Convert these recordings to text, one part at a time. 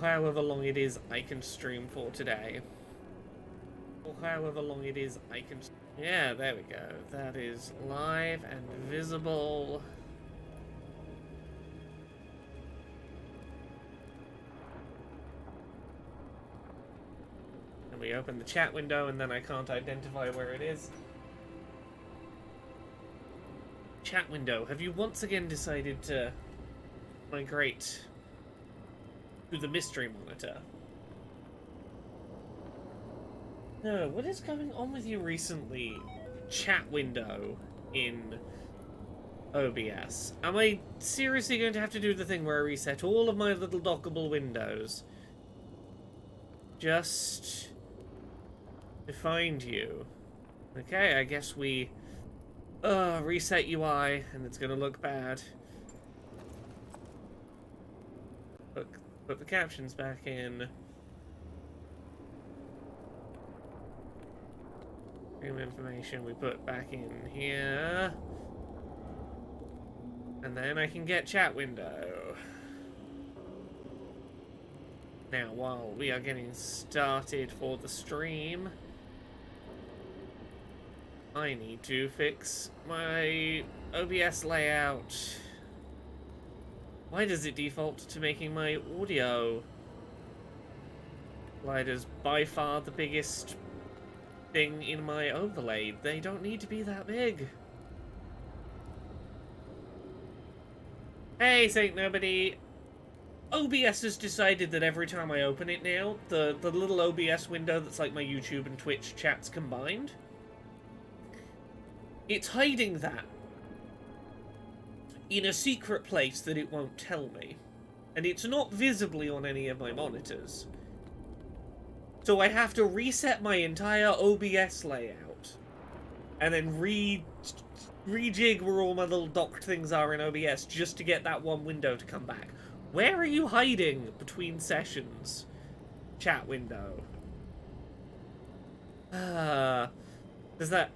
however long it is I can stream for today. Or however long it is I can... Yeah, there we go. That is live and visible. And we open the chat window and then I can't identify where it is. Chat window, have you once again decided to migrate to the mystery monitor? No, what is going on with you recently? Chat window in OBS. Am I seriously going to have to do the thing where I reset all of my little dockable windows just to find you? Okay, I guess we reset UI and it's gonna look bad. Put the captions back in. Information we put back in here, and then I can get chat window. Now, while we are getting started for the stream, I need to fix my OBS layout. Why does it default to making my audio sliders by far the biggest thing in my overlay? They don't need to be that big. Hey, Saint Nobody. OBS has decided that every time I open it now, the little OBS window that's like my YouTube and Twitch chats combined, it's hiding that in a secret place that it won't tell me. And it's not visibly on any of my monitors. So I have to reset my entire OBS layout and then rejig where all my little docked things are in OBS just to get that one window to come back. Where are you hiding between sessions? Chat window. Does that...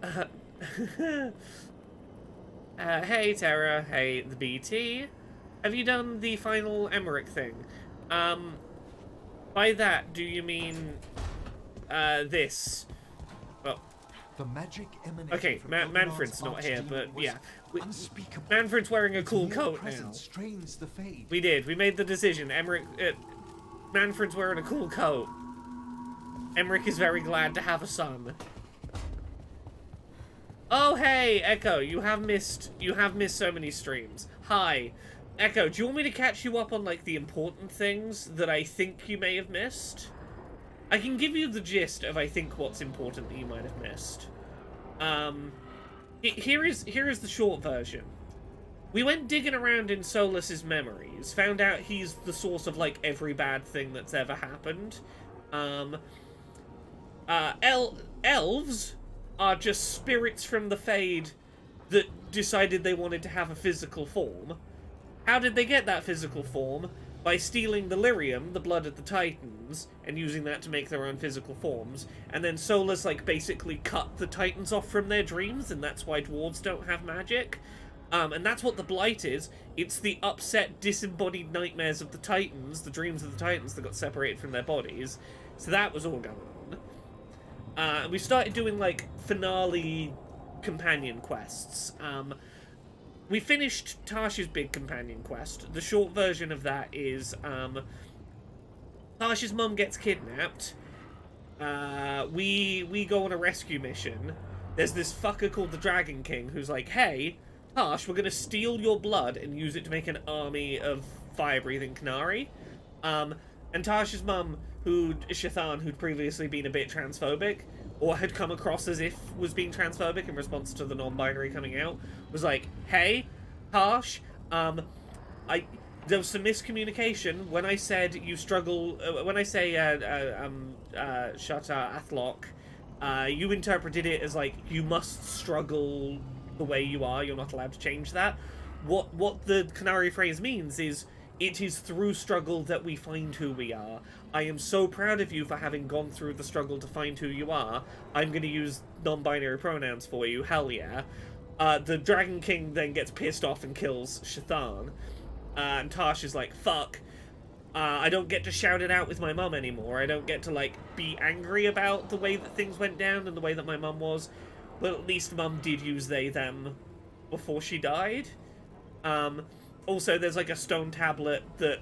hey Tara, hey the BT. Have you done the final Emmerich thing? By that, do you mean this? Well, the magic okay, Manfred's not here, but yeah, Manfred's wearing a cool coat now. We did. We made the decision. Emmerich, Manfred's wearing a cool coat. Emmerich is very glad to have a son. Oh hey, Echo, you have missed so many streams. Hi. Echo, do you want me to catch you up on, like, the important things that I think you may have missed? I can give you the gist of, I think, what's important that you might have missed. Here is the short version. We went digging around in Solus's memories, found out he's the source of, like, every bad thing that's ever happened. Elves are just spirits from the Fade that decided they wanted to have a physical form. How did they get that physical form? By stealing the lyrium, the blood of the Titans, and using that to make their own physical forms. And then Solus, like, basically cut the Titans off from their dreams, and that's why dwarves don't have magic. And that's what the Blight is. It's the upset, disembodied nightmares of the Titans, the dreams of the Titans that got separated from their bodies. So that was all going on. And we started doing, like, finale companion quests. We finished Tasha's big companion quest. The short version of that is, Tasha's mum gets kidnapped. We go on a rescue mission. There's this fucker called the Dragon King who's like, hey, Tash, we're gonna steal your blood and use it to make an army of fire-breathing Canary. And Tasha's mum, Shathan, who'd previously been a bit transphobic, or had come across as if was being transphobic in response to the non-binary coming out, was like, hey, Tash, there was some miscommunication when I said you struggle, when I say, Shata Athlock, you interpreted it as, like, you must struggle the way you are, you're not allowed to change that. What the Canary phrase means is, it is through struggle that we find who we are. I am so proud of you for having gone through the struggle to find who you are. I'm going to use non-binary pronouns for you. Hell yeah. The Dragon King then gets pissed off and kills Shathan. And Tash is like, fuck. I don't get to shout it out with my mum anymore. I don't get to, like, be angry about the way that things went down and the way that my mum was. But at least mum did use they, them before she died. Also, there's, like, a stone tablet that...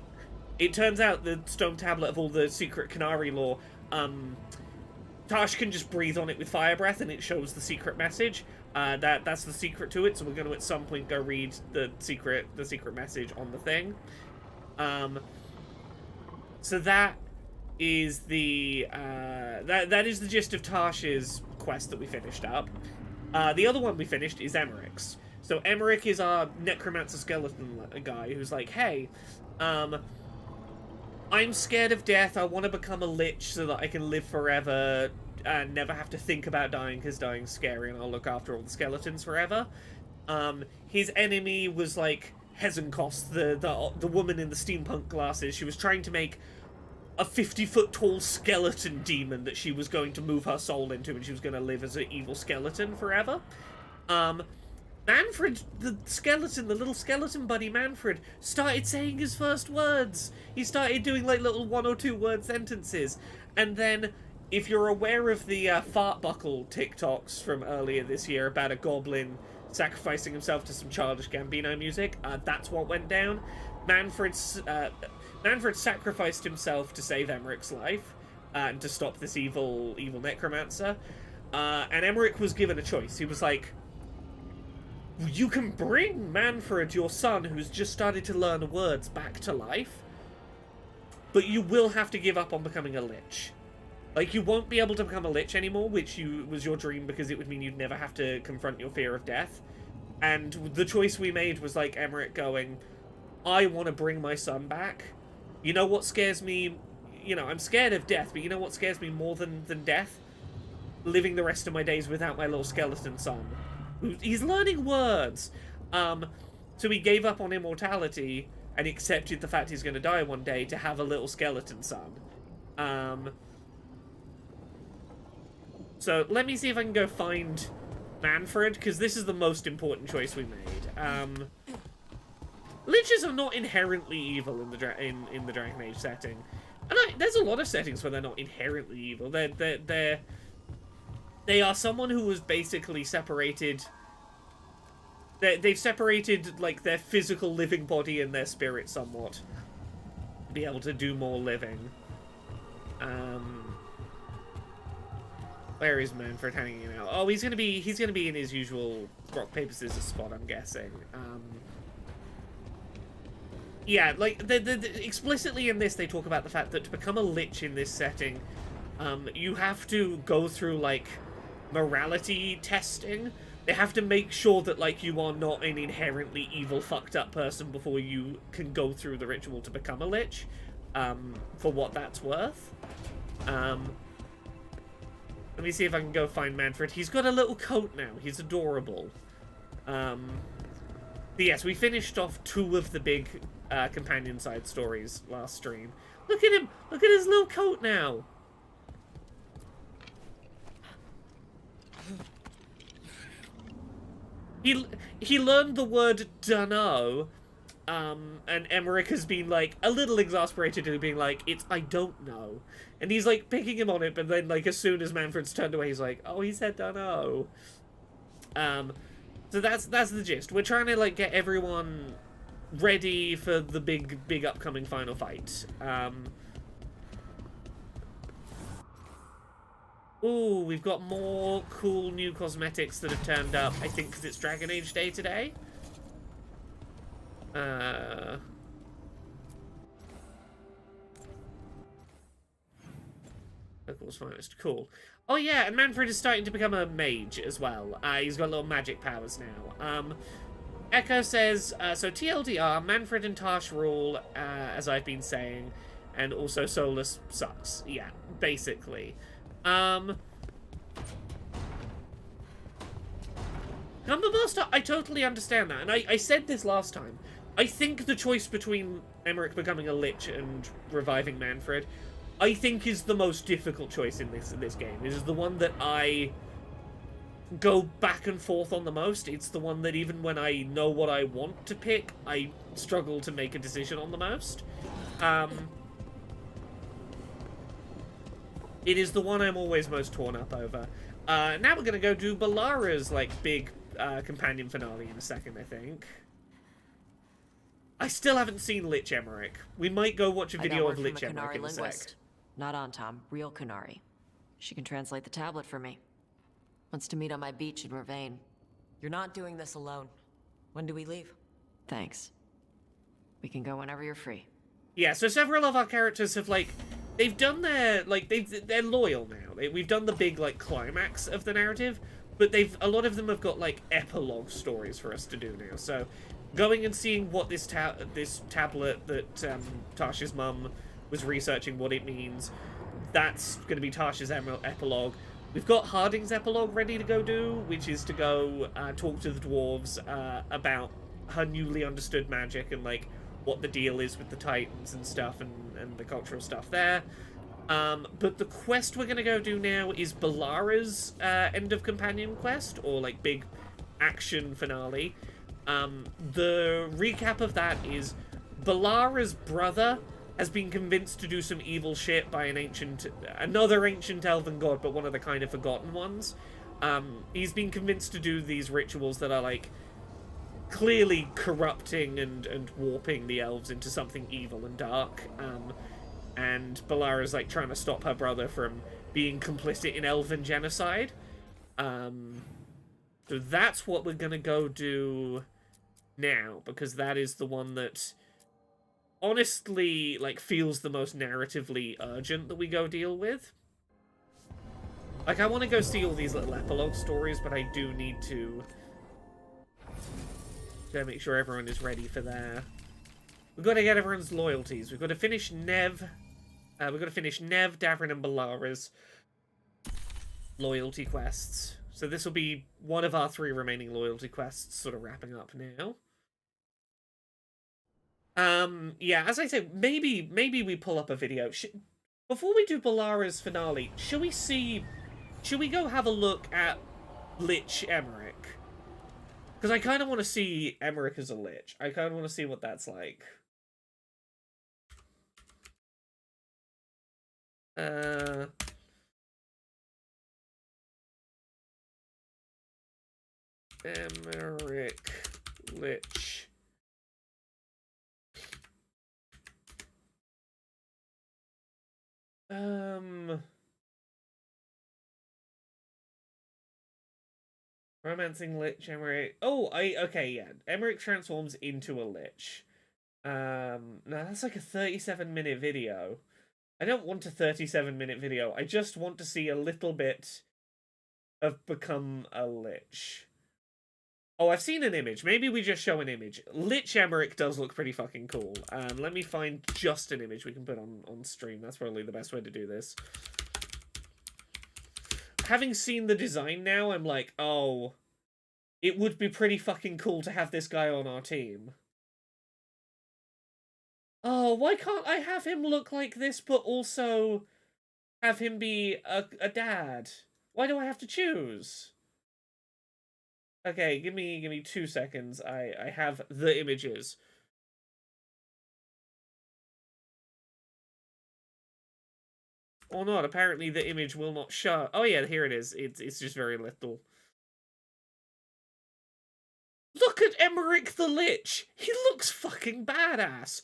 It turns out the stone tablet of all the secret Canary lore, Tash can just breathe on it with fire breath and it shows the secret message. That's the secret to it, so we're going to at some point go read the secret message on the thing. So that is the that is the gist of Tash's quest that we finished up. The other one we finished is Emmerich's. So Emmerich is our necromancer skeleton guy who's like, hey, I'm scared of death. I want to become a lich so that I can live forever and never have to think about dying because dying's scary, and I'll look after all the skeletons forever. His enemy was like Hezenkost, the woman in the steampunk glasses. She was trying to make a 50-foot tall skeleton demon that she was going to move her soul into, and she was going to live as an evil skeleton forever. Manfred, the skeleton, the little skeleton buddy Manfred, started saying his first words. He started doing like little 1 or 2 word sentences. And then, if you're aware of the fart buckle TikToks from earlier this year about a goblin sacrificing himself to some childish Gambino music, that's what went down. Manfred sacrificed himself to save Emmerich's life and to stop this evil necromancer. And Emmerich was given a choice. He was like, you can bring Manfred, your son, who's just started to learn words, back to life, but you will have to give up on becoming a lich. Like, you won't be able to become a lich anymore, which was your dream because it would mean you'd never have to confront your fear of death. And the choice we made was, like, Emmerich going, I want to bring my son back. You know what scares me? You know, I'm scared of death, but you know what scares me more than death? Living the rest of my days without my little skeleton son. He's learning words. So he gave up on immortality and accepted the fact he's going to die one day to have a little skeleton son. So let me see if I can go find Manfred, because this is the most important choice we made. Liches are not inherently evil in the Dragon Age setting. And there's a lot of settings where they're not inherently evil. They are someone who was basically separated... They've separated, like, their physical living body and their spirit somewhat. To be able to do more living. Where is Manfred hanging out? Oh, he's gonna be in his usual rock, paper, scissors spot, I'm guessing. Yeah, like, explicitly in this, they talk about the fact that to become a lich in this setting, you have to go through, like, morality testing. They have to make sure that, like, you are not an inherently evil, fucked up person before you can go through the ritual to become a lich, for what that's worth. Let me see if I can go find Manfred. He's got a little coat now. He's adorable. But yes, we finished off 2 of the big companion side stories last stream. Look at him! Look at his little coat now! He learned the word dunno, and Emmerich has been, like, a little exasperated and being like, it's I don't know. And he's, like, picking him on it, but then, like, as soon as Manfred's turned away, he's like, oh, he said dunno. So that's the gist. We're trying to, like, get everyone ready for the big upcoming final fight. Ooh, we've got more cool new cosmetics that have turned up, I think because it's Dragon Age Day today. Local's finest. Cool. Oh yeah, and Manfred is starting to become a mage as well. He's got little magic powers now. Echo says, so TLDR, Manfred and Tash rule, as I've been saying, and also Solus sucks. Yeah, basically. Number Master, I totally understand that, and I said this last time. I think the choice between Emmerich becoming a lich and reviving Manfred, I think is the most difficult choice in this game. It is the one that I go back and forth on the most. It's the one that even when I know what I want to pick, I struggle to make a decision on the most. It is the one I'm always most torn up over. Now we're gonna go do Balara's, like, big companion finale in a second, I think. I still haven't seen Lich Emmerich. We might go watch a video of Lich Emmerich in a sec. Not on Tom, real Kunari. She can translate the tablet for me. Wants to meet on my beach in Ravane. You're not doing this alone. When do we leave? Thanks. We can go whenever you're free. Yeah, so several of our characters have, like, they've done their, like, they're loyal now. We've done the big, like, climax of the narrative, but a lot of them have got, like, epilogue stories for us to do now. So, going and seeing what this tablet that Tasha's mum was researching, what it means, that's going to be Tasha's epilogue. We've got Harding's epilogue ready to go do, which is to go talk to the dwarves about her newly understood magic and, like, what the deal is with the Titans and stuff, and the cultural stuff there. But the quest we're going to go do now is Balara's end of companion quest, or, like, big action finale. The recap of that is Balara's brother has been convinced to do some evil shit by another ancient elven god, but one of the kind of forgotten ones. He's been convinced to do these rituals that are, like, clearly corrupting and warping the elves into something evil and dark. And Balara's, like, trying to stop her brother from being complicit in elven genocide. So that's what we're gonna go do now, because that is the one that honestly, like, feels the most narratively urgent that we go deal with. Like, I want to go see all these little epilogue stories, but I do need to make sure everyone is ready for that. We've got to get everyone's loyalties. We've got to finish Nev. We've got to finish Nev, Davrin, and Balara's loyalty quests. So this will be one of our 3 remaining loyalty quests, sort of wrapping up now. Yeah, as I said, maybe we pull up a video. Before we do Balara's finale, should we go have a look at Lich Emmerich? Because I kind of want to see Emmerich as a Lich. I kind of want to see what that's like. Emmerich Lich. Romancing Lich Emmerich. Oh, okay, yeah. Emmerich transforms into a Lich. No, that's like a 37-minute video. I don't want a 37-minute video. I just want to see a little bit of become a Lich. Oh, I've seen an image. Maybe we just show an image. Lich Emmerich does look pretty fucking cool. Let me find just an image we can put on stream. That's probably the best way to do this. Having seen the design now, I'm like, oh, it would be pretty fucking cool to have this guy on our team. Oh, why can't I have him look like this, but also have him be a dad? Why do I have to choose? Okay, give me 2 seconds. I have the images. Or not, apparently the image will not show. Oh yeah, here it is. It's just very little. Look at Emmerich the Lich! He looks fucking badass!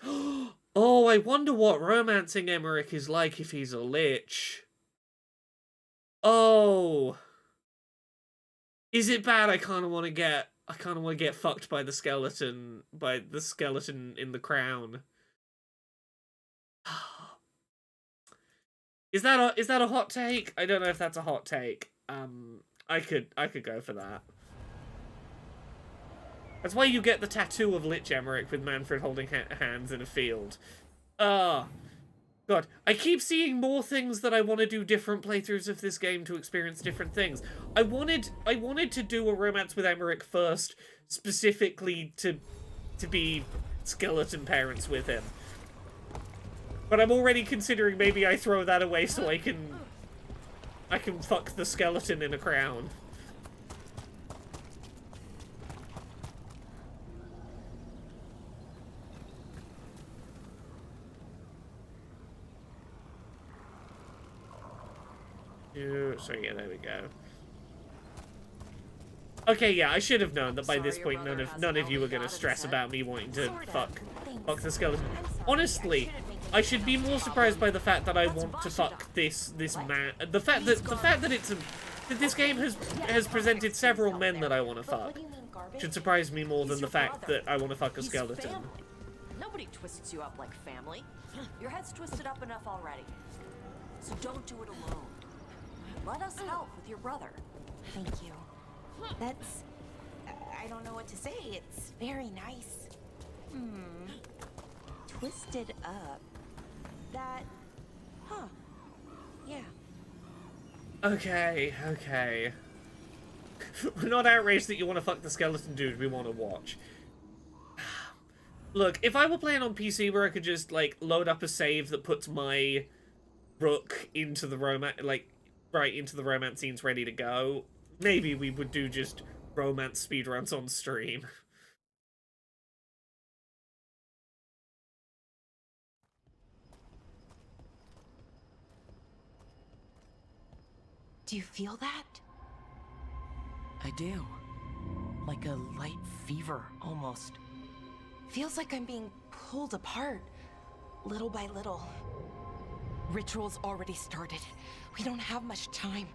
Oh, I wonder what romancing Emmerich is like if he's a Lich. Oh. Is it bad? I kinda wanna get fucked by the skeleton in the crown. Is that a hot take? I don't know if that's a hot take. I could go for that. That's why you get the tattoo of Lich Emmerich with Manfred holding hands in a field. God. I keep seeing more things that I want to do different playthroughs of this game to experience different things. I wanted to do a romance with Emmerich first, specifically to be skeleton parents with him. But I'm already considering maybe I throw that away so I can fuck the skeleton in a crown. So yeah, there we go. Okay, yeah, I should have known that by this point none of you were gonna stress about me wanting to fuck the skeleton. Honestly, I should be more surprised by the fact that I want to fuck this man. The fact that that this game has presented several men that I want to fuck should surprise me more than the fact that I want to fuck a skeleton. Nobody twists you up like family. Your head's twisted up enough already. So don't do it alone. Let us help with your brother. Thank you. That's... I don't know what to say. It's very nice. Twisted up. That... Huh. Yeah. Okay. We're not outraged that you want to fuck the skeleton dude, we want to watch. Look, if I were playing on PC where I could just, like, load up a save that puts my rook into the romance, like, right into the romance scenes ready to go, maybe we would do just romance speedruns on stream. Do you feel that? I do. Like a light fever, almost. Feels like I'm being pulled apart, little by little. Ritual's already started. We don't have much time.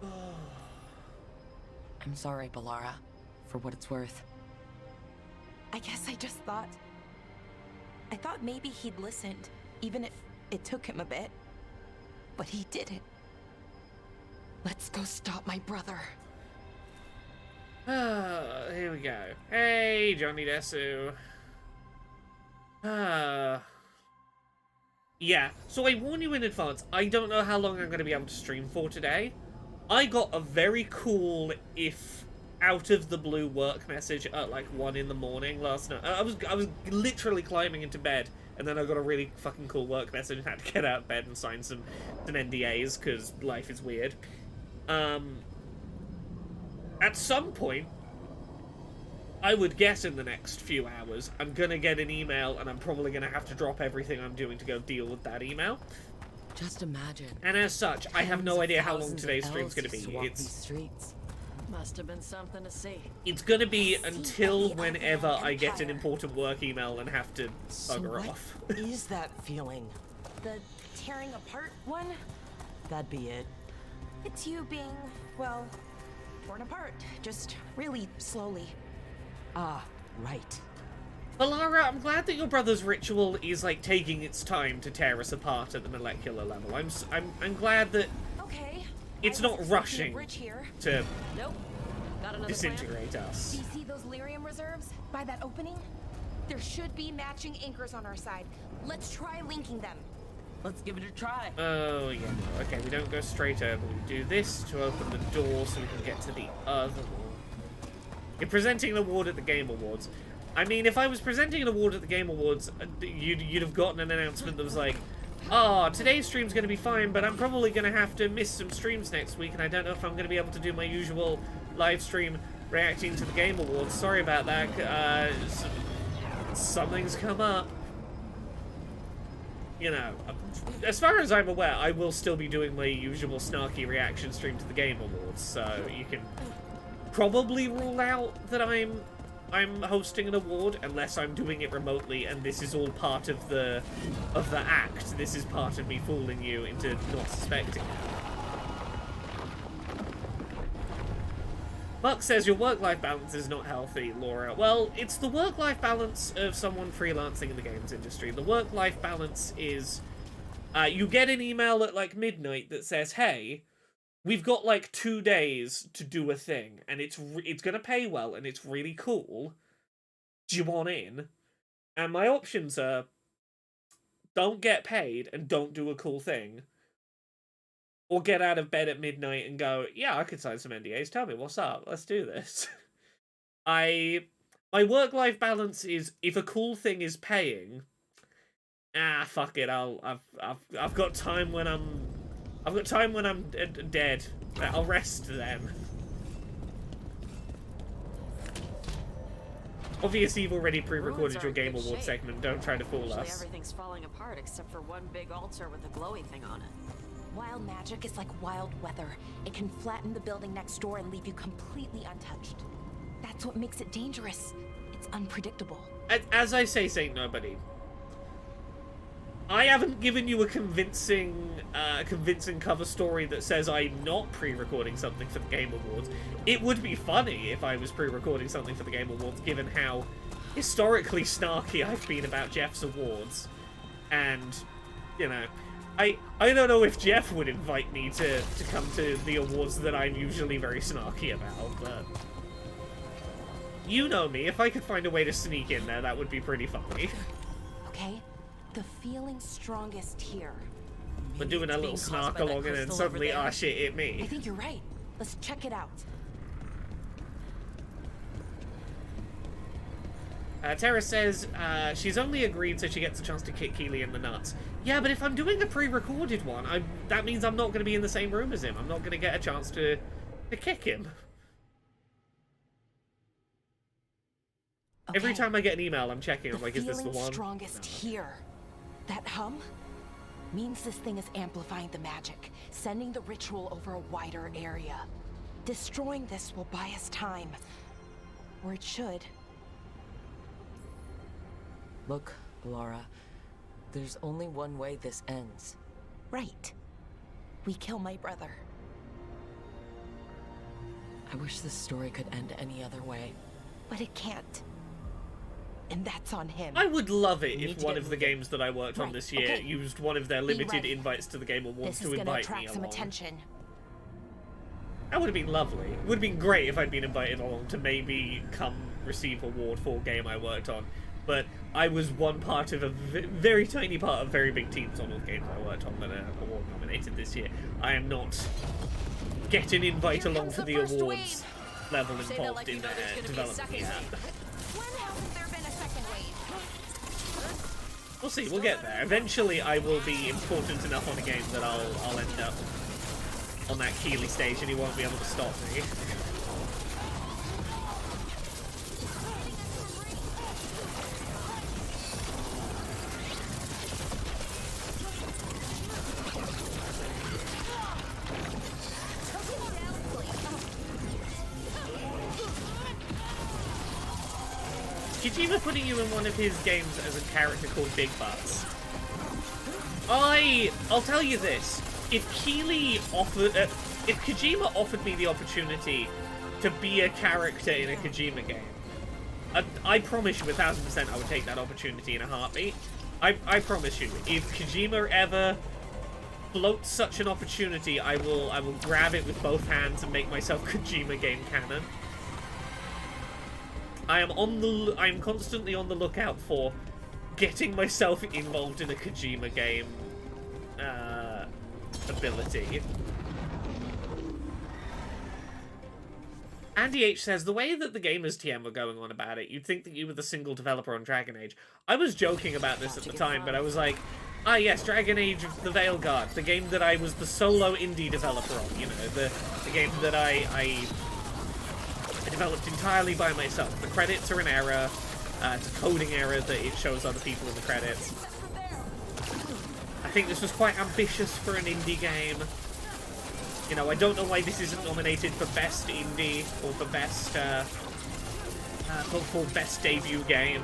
I'm sorry, Balara, for what it's worth. I guess I just thought... I thought maybe he'd listened, even if it took him a bit. But he didn't. Let's go stop my brother. Here we go. Hey, Johnny Desu. Yeah, so I warn you in advance, I don't know how long I'm going to be able to stream for today. I got a very cool, if out-of-the-blue work message at like 1 in the morning last night. I was literally climbing into bed, and then I got a really fucking cool work message and had to get out of bed and sign some NDAs, because life is weird. At some point, I would guess in the next few hours, I'm gonna get an email, and I'm probably gonna have to drop everything I'm doing to go deal with that email. Just imagine. And as such, I have no idea how long today's stream's gonna be. Streets. Must have been something to see. It's gonna be until whenever I get an important work email and have to bugger off. What is that feeling? The tearing apart one? That'd be it. It's you being, well, torn apart. Just really slowly. Ah, right. Balara, I'm glad that your brother's ritual is like taking its time to tear us apart at the molecular level. I'm glad that Okay. it's not rushing Here. to Nope. Got another disintegrate Do us. you see those lyrium reserves by that opening? There should be matching anchors on our side. Let's try linking them. Let's give it a try. Oh, yeah. Okay, we don't go straight over. We do this to open the door so we can get to the other wall. You're presenting an award at the Game Awards. I mean, if I was presenting an award at the Game Awards, you'd have gotten an announcement that was like, oh, today's stream's going to be fine, but I'm probably going to have to miss some streams next week, and I don't know if I'm going to be able to do my usual live stream reacting to the Game Awards. Sorry about that. Something's come up. You know, as far as I'm aware, I will still be doing my usual snarky reaction stream to the Game Awards, so you can probably rule out that I'm hosting an award unless I'm doing it remotely, and this is all part of the act. This is part of me fooling you into not suspecting. Buck says your work-life balance is not healthy, Laura. Well, it's the work-life balance of someone freelancing in the games industry. The work-life balance is you get an email at like midnight that says, hey, we've got like 2 days to do a thing, and it's gonna pay well, and it's really cool. Do you want in? And my options are, don't get paid and don't do a cool thing, or get out of bed at midnight and go, yeah, I could sign some NDAs. Tell me what's up. Let's do this. My work-life balance is, if a cool thing is paying, fuck it. I've got time when I'm dead. I'll rest then. Obviously, you've already Ruins pre-recorded are your in Game good Award shape. segment. Don't try to fool Usually us. everything's falling apart except for one big altar with a glowy thing on it. Wild magic is like wild weather. It can flatten the building next door and leave you completely untouched. That's what makes it dangerous. It's unpredictable. As I say, Saint Nobody, I haven't given you a convincing cover story that says I'm not pre-recording something for the Game Awards. It would be funny if I was pre-recording something for the Game Awards, given how historically snarky I've been about Jeff's awards. And, you know, I don't know if Jeff would invite me to come to the awards that I'm usually very snarky about, but... You know me, if I could find a way to sneak in there, that would be pretty funny. Okay? The feeling's strongest here. We're doing a little snark along and then suddenly, ah shit, it I me. think you're right. Let's check it out. Tara says she's only agreed so she gets a chance to kick Keeley in the nuts. Yeah, but if I'm doing a pre-recorded one, that means I'm not going to be in the same room as him. I'm not going to get a chance to kick him. Okay. Every time I get an email, I'm checking. I'm like, is this the feeling's one? Strongest here. That hum means this thing is amplifying the magic, sending the ritual over a wider area. Destroying this will buy us time. Or it should. Look, Laura, there's only one way this ends. Right. We kill my brother. I wish this story could end any other way. But it can't. And that's on him. I would love it We need if to one get of the moving. games that I worked on Right, this year okay. used one of their Be limited ready. invites to the Game Awards This to is gonna invite me attract some along. attention. That would have been lovely. It would have been great if I'd been invited along to maybe come receive award for a game I worked on. But I was one part of a very tiny part of very big teams on all the games I worked on that are award nominated this year. I am not getting invite Here along comes for the the first awards level Say that involved like you in know there's gonna be a development. second Yeah. When hasn't there been a second wave? We'll see, we'll get there. Eventually I will be important enough on a game that I'll end up on that Keeley stage and he won't be able to stop me. Kojima putting you in one of his games as a character called Big Butts. I'll tell you this: if Kojima offered me the opportunity to be a character in a Kojima game, I promise you 1000% I would take that opportunity in a heartbeat. I promise you, if Kojima ever floats such an opportunity, I will grab it with both hands and make myself Kojima game canon. I am constantly on the lookout for getting myself involved in a Kojima game ability. Andy H says, the way that the Gamers TM were going on about it, you'd think that you were the single developer on Dragon Age. I was joking about this at the time, but I was like, ah yes, Dragon Age of the Veilguard, the game that I was the solo indie developer on, you know, the game that I developed entirely by myself. The credits are an error. It's a coding error that it shows other people in the credits. I think this was quite ambitious for an indie game. You know, I don't know why this isn't nominated for Best Indie or for Best, for Best Debut Game.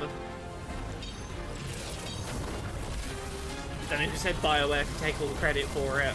Don't know who said BioWare can take all the credit for it.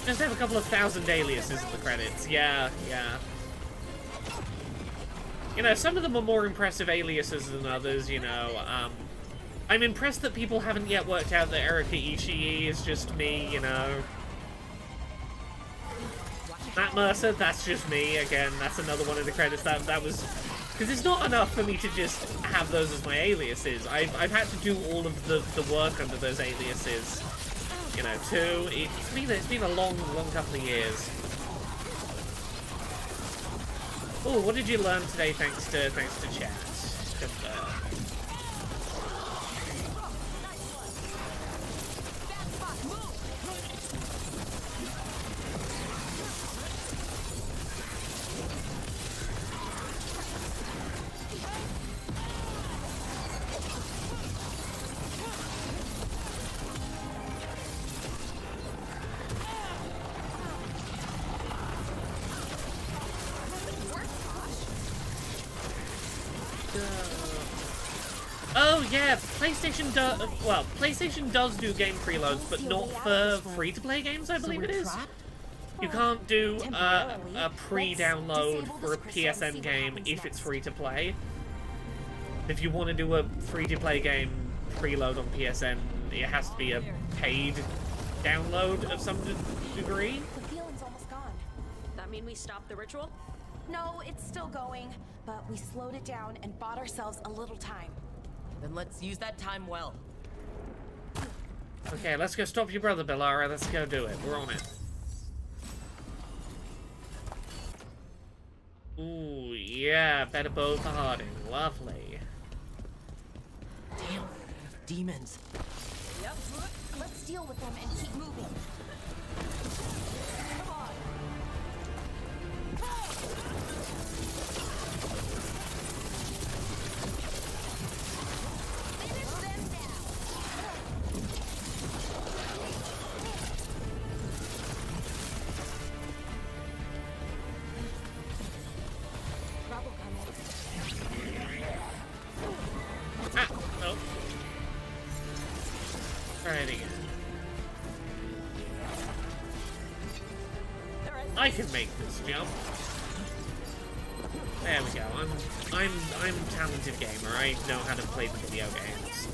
Just have a couple of thousand aliases in the credits. Yeah, yeah. You know, some of them are more impressive aliases than others, you know. I'm impressed that people haven't yet worked out that Erika Ishii is just me, you know. Matt Mercer, that's just me. Again, that's another one of the credits that was... Because it's not enough for me to just have those as my aliases. I've had to do all of the work under those aliases. You know, too. It's been a long couple of years. Oh, what did you learn today thanks to chat? Oh yeah, PlayStation does do game preloads, but not for free-to-play games, I believe it is. You can't do a pre-download for a PSN game if it's free-to-play. If you want to do a free-to-play game preload on PSN, it has to be a paid download of some degree. The feeling's almost gone. That mean we stopped the ritual? No, it's still going, but we slowed it down and bought ourselves a little time. Then let's use that time well. Okay, let's go stop your brother, Bellara. Let's go do it. We're on it. Ooh, yeah, better bow for Harding. Lovely. Damn, demons. Yep. Let's deal with them and keep moving. Come on. Ah, nope. Try it again. I can make this jump. There we go. I'm a talented gamer. I know how to play the video games.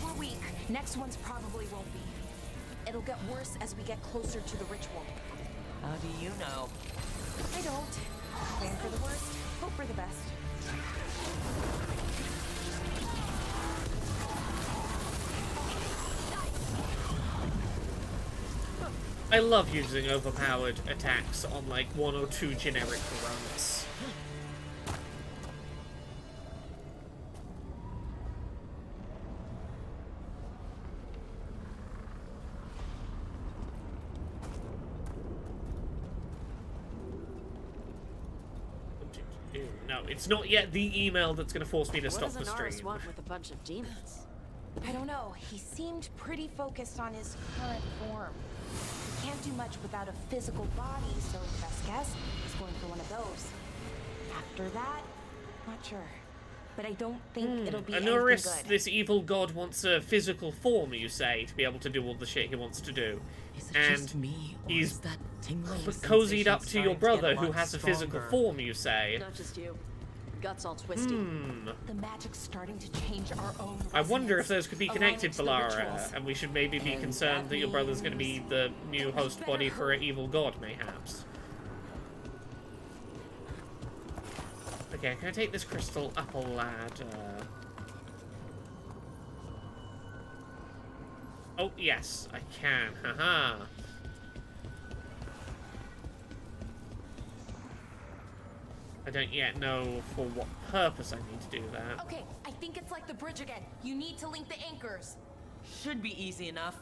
We're weak. Next one's probably won't be. It'll get worse as we get closer to the ritual. How do you know? I don't. Plan for the worst, hope for the best. I love using overpowered attacks on like 1 or 2 generic runs. No, it's not yet the email that's going to force me to stop the What does stream. Anaris want with a bunch of demons? I don't know. He seemed pretty focused on his current form. He can't do much without a physical body, so best guess he's going for one of those. After that, not sure. But I don't think it'll be anything Anaris, good. this evil god, wants a physical form, you say, to be able to do all the shit he wants to do. Is it And just me, or he's is that tingling cozied up to sensation your starting to get brother, a who lot has a physical stronger? form, you say. Not just you. Guts all twisty. The magic's starting to change our own. I wonder if those could be aligning connected, to the Bellara, rituals. and we should maybe be And concerned that that your brother's going to be means the new we host better body for an hurry. evil god, mayhaps. Okay, can I take this crystal up a ladder? Oh, yes, I can. Haha. I don't yet know for what purpose I need to do that. Okay, I think it's like the bridge again. You need to link the anchors. Should be easy enough.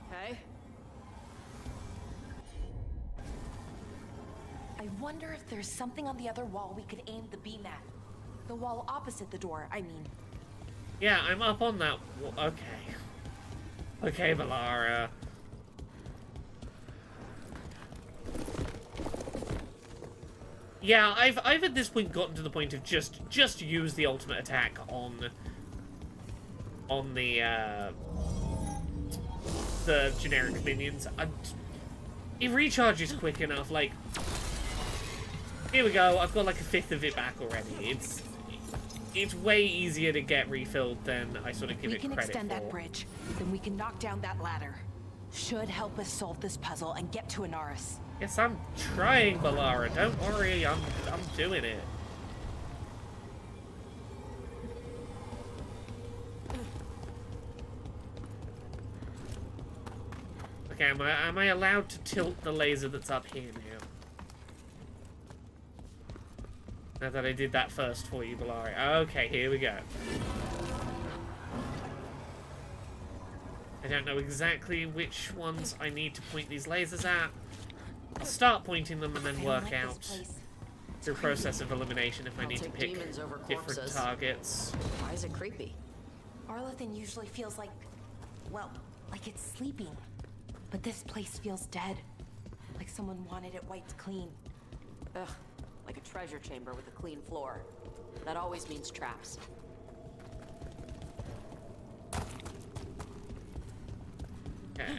Okay. I wonder if there's something on the other wall we could aim the beam at. The wall opposite the door, I mean. Yeah, I'm up on that. Okay. Okay, Bellara. Yeah, I've at this point gotten to the point of just use the ultimate attack on the generic minions. It recharges quick enough. Like Here we go. I've got like a fifth of it back already. It's way easier to get refilled than I sort of give it credit for. We can extend that bridge, then we can knock down that ladder. Should help us solve this puzzle and get to Anaris. Yes, I'm trying, Balara. Don't worry, I'm doing it. Okay, am I allowed to tilt the laser that's up here now? Now that I did that first for you, Balara. Okay, here we go. I don't know exactly which ones I need to point these lasers at. I'll start pointing them and then work out through process of elimination if I need to pick different targets. Why is it creepy? Arlathan usually feels like, well, like it's sleeping. But this place feels dead. Like someone wanted it wiped clean. Ugh, like a treasure chamber with a clean floor. That always means traps. Okay.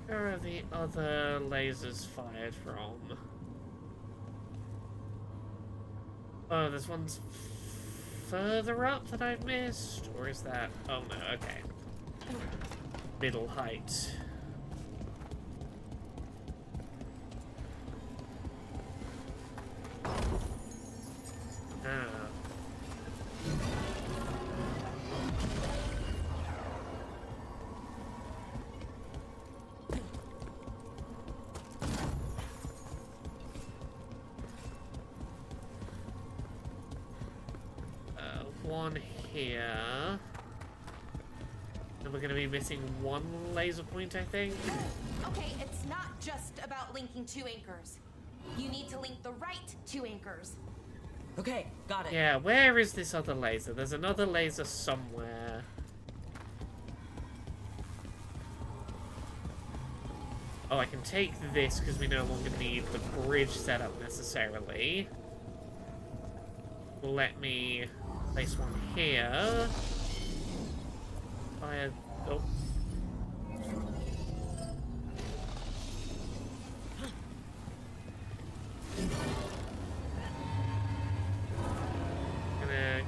Where are the other lasers fired from? Oh, there's one's further up that I've missed? Or is that... Oh no, okay. Middle height. Ah. One here. And we're going to be missing one laser point, I think. Okay, it's not just about linking two anchors. You need to link the right two anchors. Okay, got it. Yeah, where is this other laser? There's another laser somewhere. Oh, I can take this because we no longer need the bridge setup necessarily. Let me place one here. Fire. Oh. Gonna.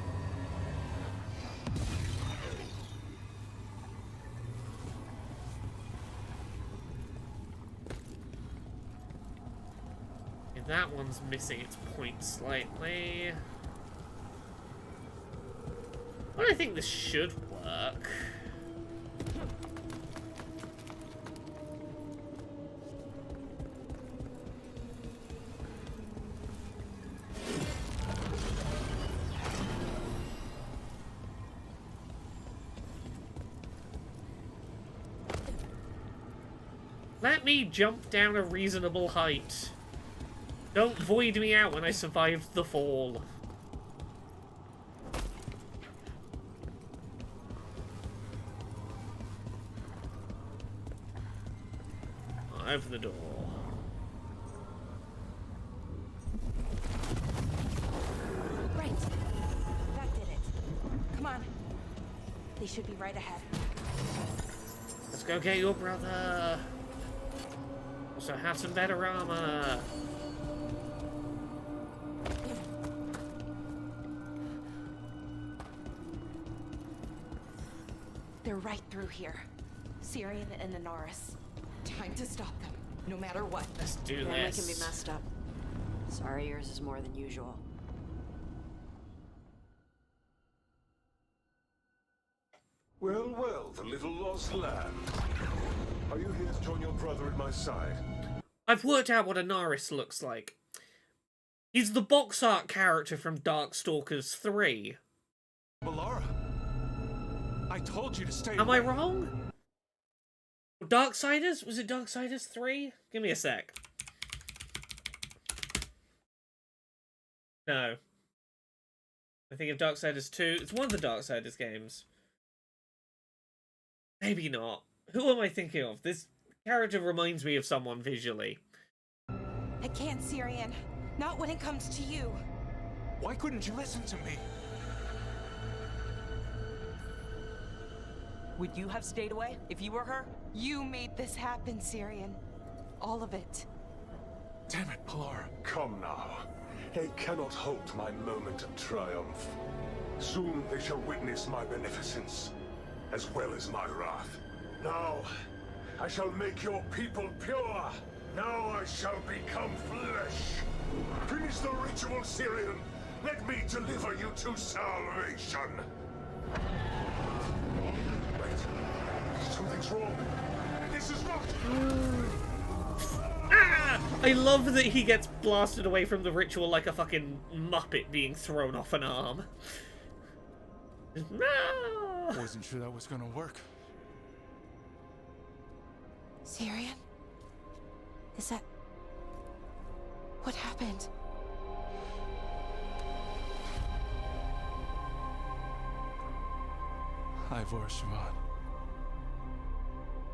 Yeah, that one's missing its point slightly. Well, I think this should work. Let me jump down a reasonable height. Don't void me out when I survived the fall. Over the door. Right. That did it. Come on. They should be right ahead. Let's go get your brother. Also have some better armor. They're right through here. Syrian and Anaris. Time to stop them, no matter what. Let's do Family this. can be messed up. Sorry, yours is more than usual. Well, well, the little lost lamb. Are you here to join your brother at my side? I've worked out what Anaris looks like. He's the box art character from Darkstalkers 3. Balara, I told you to stay Am I away. wrong? Darksiders? Was it Darksiders 3? Give me a sec. No. I think of Darksiders 2. It's one of the Darksiders games. Maybe not. Who am I thinking of? This character reminds me of someone visually. I can't, Syrian. Not when it comes to you. Why couldn't you listen to me? Would you have stayed away if you were her? You made this happen, Syrian. All of it. Damn it, Pelora. Come now. They cannot halt my moment of triumph. Soon they shall witness my beneficence, as well as my wrath. Now, I shall make your people pure. Now I shall become flesh. Finish the ritual, Syrian. Let me deliver you to salvation. Wait. Something's wrong. This is not... Ah! I love that he gets blasted away from the ritual like a fucking Muppet being thrown off an arm. No! Wasn't sure that was gonna work. Syrian? Is that... What happened? Ivor Siobhan.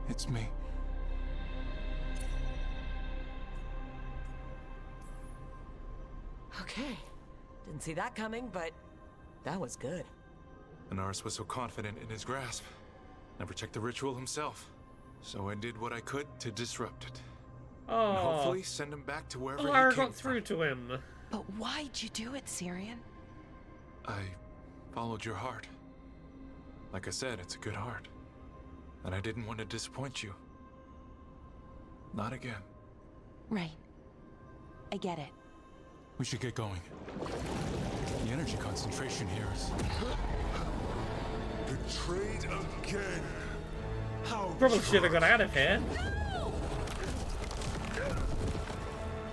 It's me. Okay. Didn't see that coming, but that was good. Anaris was so confident in his grasp. Never checked the ritual himself. So I did what I could to disrupt it. Oh. And hopefully send him back to wherever Lara he came got through from. to him. But why'd you do it, Syrian? I followed your heart. Like I said, it's a good heart. And I didn't want to disappoint you. Not again. Right. I get it. We should get going. The energy concentration here is... Betrayed again. How Probably should have got out of here.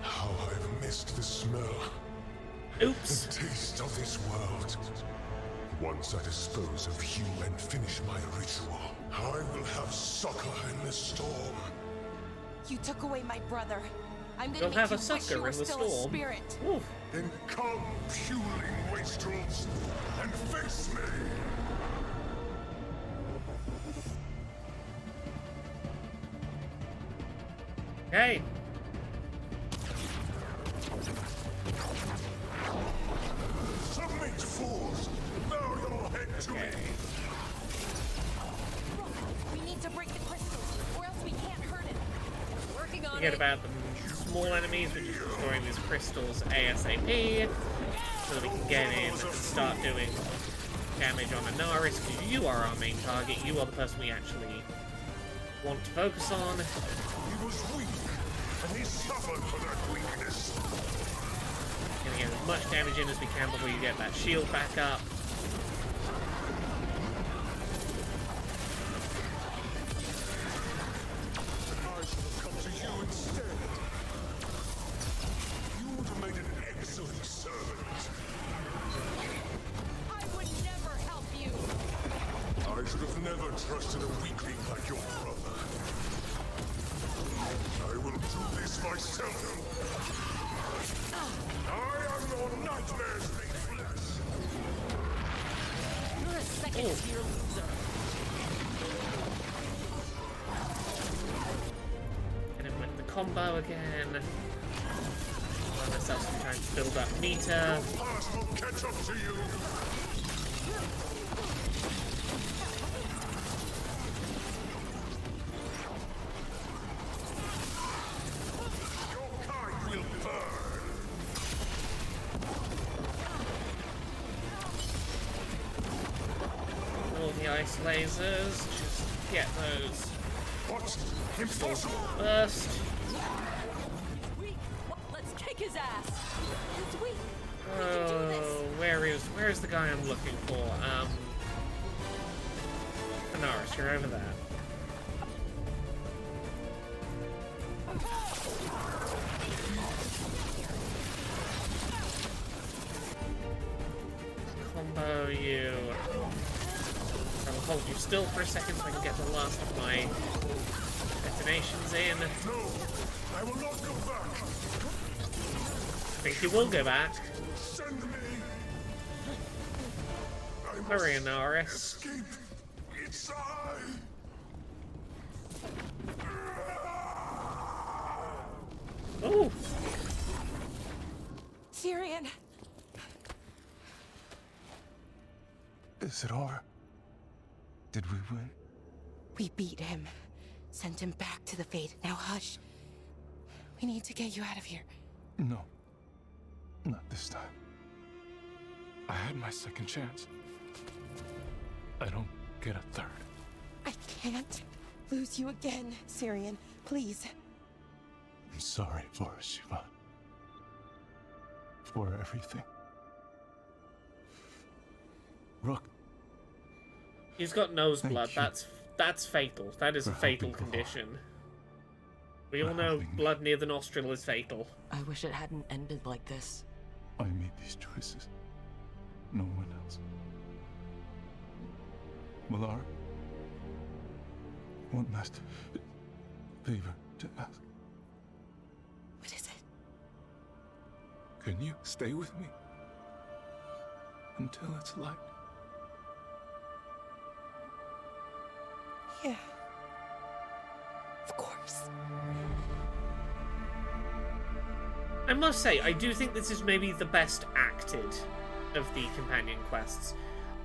How I've missed the smell. Oops. The taste of this world. Once I dispose of you and finish my ritual, I will have succor in the storm. You took away my brother. I'm gonna You'll make have you a wish sucker you were in the still a storm. spirit. Oof. Then come, puling wastrels, and face me! Hey. Submit, fools! Bow your head to me! We need to break the crystals, or else we can't hurt it. Working on Forget it. about the small enemies, we're just destroying these crystals ASAP so that we can get in and start doing damage on Anaris, because you are our main target. You are the person we actually want to focus on. He was weak, and he suffered for that weakness. Gonna get as much damage in as we can before you get that shield back up. I should have come to you instead. You would have made an excellent servant. I would never help you. I should have never trusted a weakling like your brother. I will do this myself. I am your nightmares made flesh. You're a second-tier loser. Get him with the combo again. Find ourselves trying to build up meter. Past will catch up to you. Your kind will burn. All the ice lasers. Just get those What? Impossible! burst. Let's kick his ass. It's weak. Oh, where is the guy I'm looking for? Anaris, you're over there. Combo you. I will hold you still for a second so I can get the last of my detonations in. No, I will not go back. I think you will go back. Send me. I must Hurry, Anaris. escape. It's I. Oh, Syrian. Is it over? Did we win? We beat him. Sent him back to the Fade. Now hush. We need to get you out of here. No. Not this time. I had my second chance. I don't get a third. I can't lose you again, Syrian. Please. I'm sorry for Shiva. For everything. Rook. He's got nose Thank blood. you. That's fatal. That is a For fatal helping condition. We For all know helping me. blood near the nostril is fatal. I wish it hadn't ended like this. I made these choices. No one else. Malara, one last favor to ask. What is it? Can you stay with me until it's light? Yeah. Of course. I must say, I do think this is maybe the best acted of the companion quests.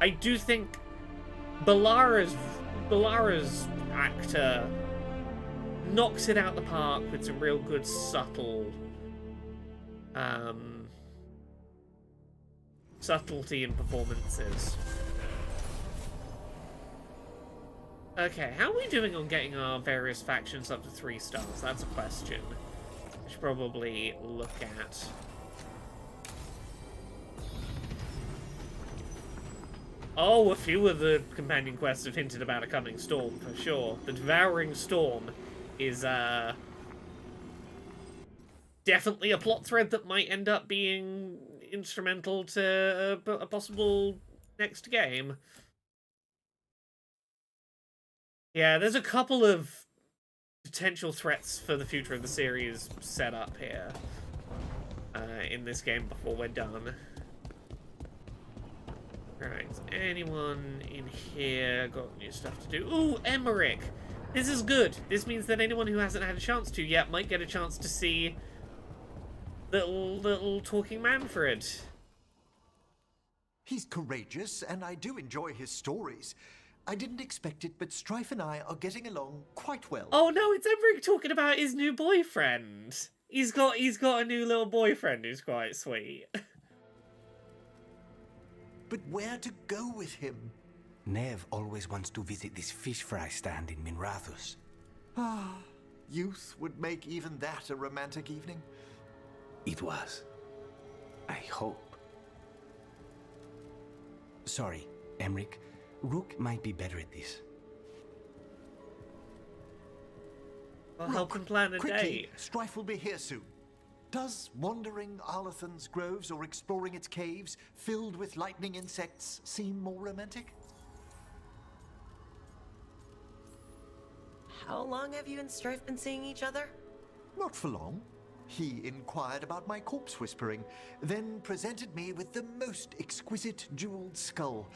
I do think Balara's actor knocks it out the park with some real good subtlety in performances. Okay, how are we doing on getting our various factions up to 3 stars? That's a question I should probably look at. Oh, a few of the companion quests have hinted about a coming storm, for sure. The Devouring Storm is, definitely a plot thread that might end up being instrumental to a possible next game. Yeah, there's a couple of potential threats for the future of the series set up here in this game before we're done. Right, anyone in here got new stuff to do? Ooh, Emmerich! This is good. This means that anyone who hasn't had a chance to yet might get a chance to see little talking Manfred. He's courageous, and I do enjoy his stories. I didn't expect it, but Strife and I are getting along quite well. Oh no, it's Emmerich talking about his new boyfriend. He's got a new little boyfriend who's quite sweet. But where to go with him? Nev always wants to visit this fish fry stand in Minrathus. Ah, youth would make even that a romantic evening. It was. I hope. Sorry, Emmerich. Rook might be better at this. I'll help him plan a Quickly, date. Strife will be here soon. Does wandering Arlathan's groves or exploring its caves, filled with lightning insects, seem more romantic? How long have you and Strife been seeing each other? Not for long. He inquired about my corpse whispering, then presented me with the most exquisite jeweled skull.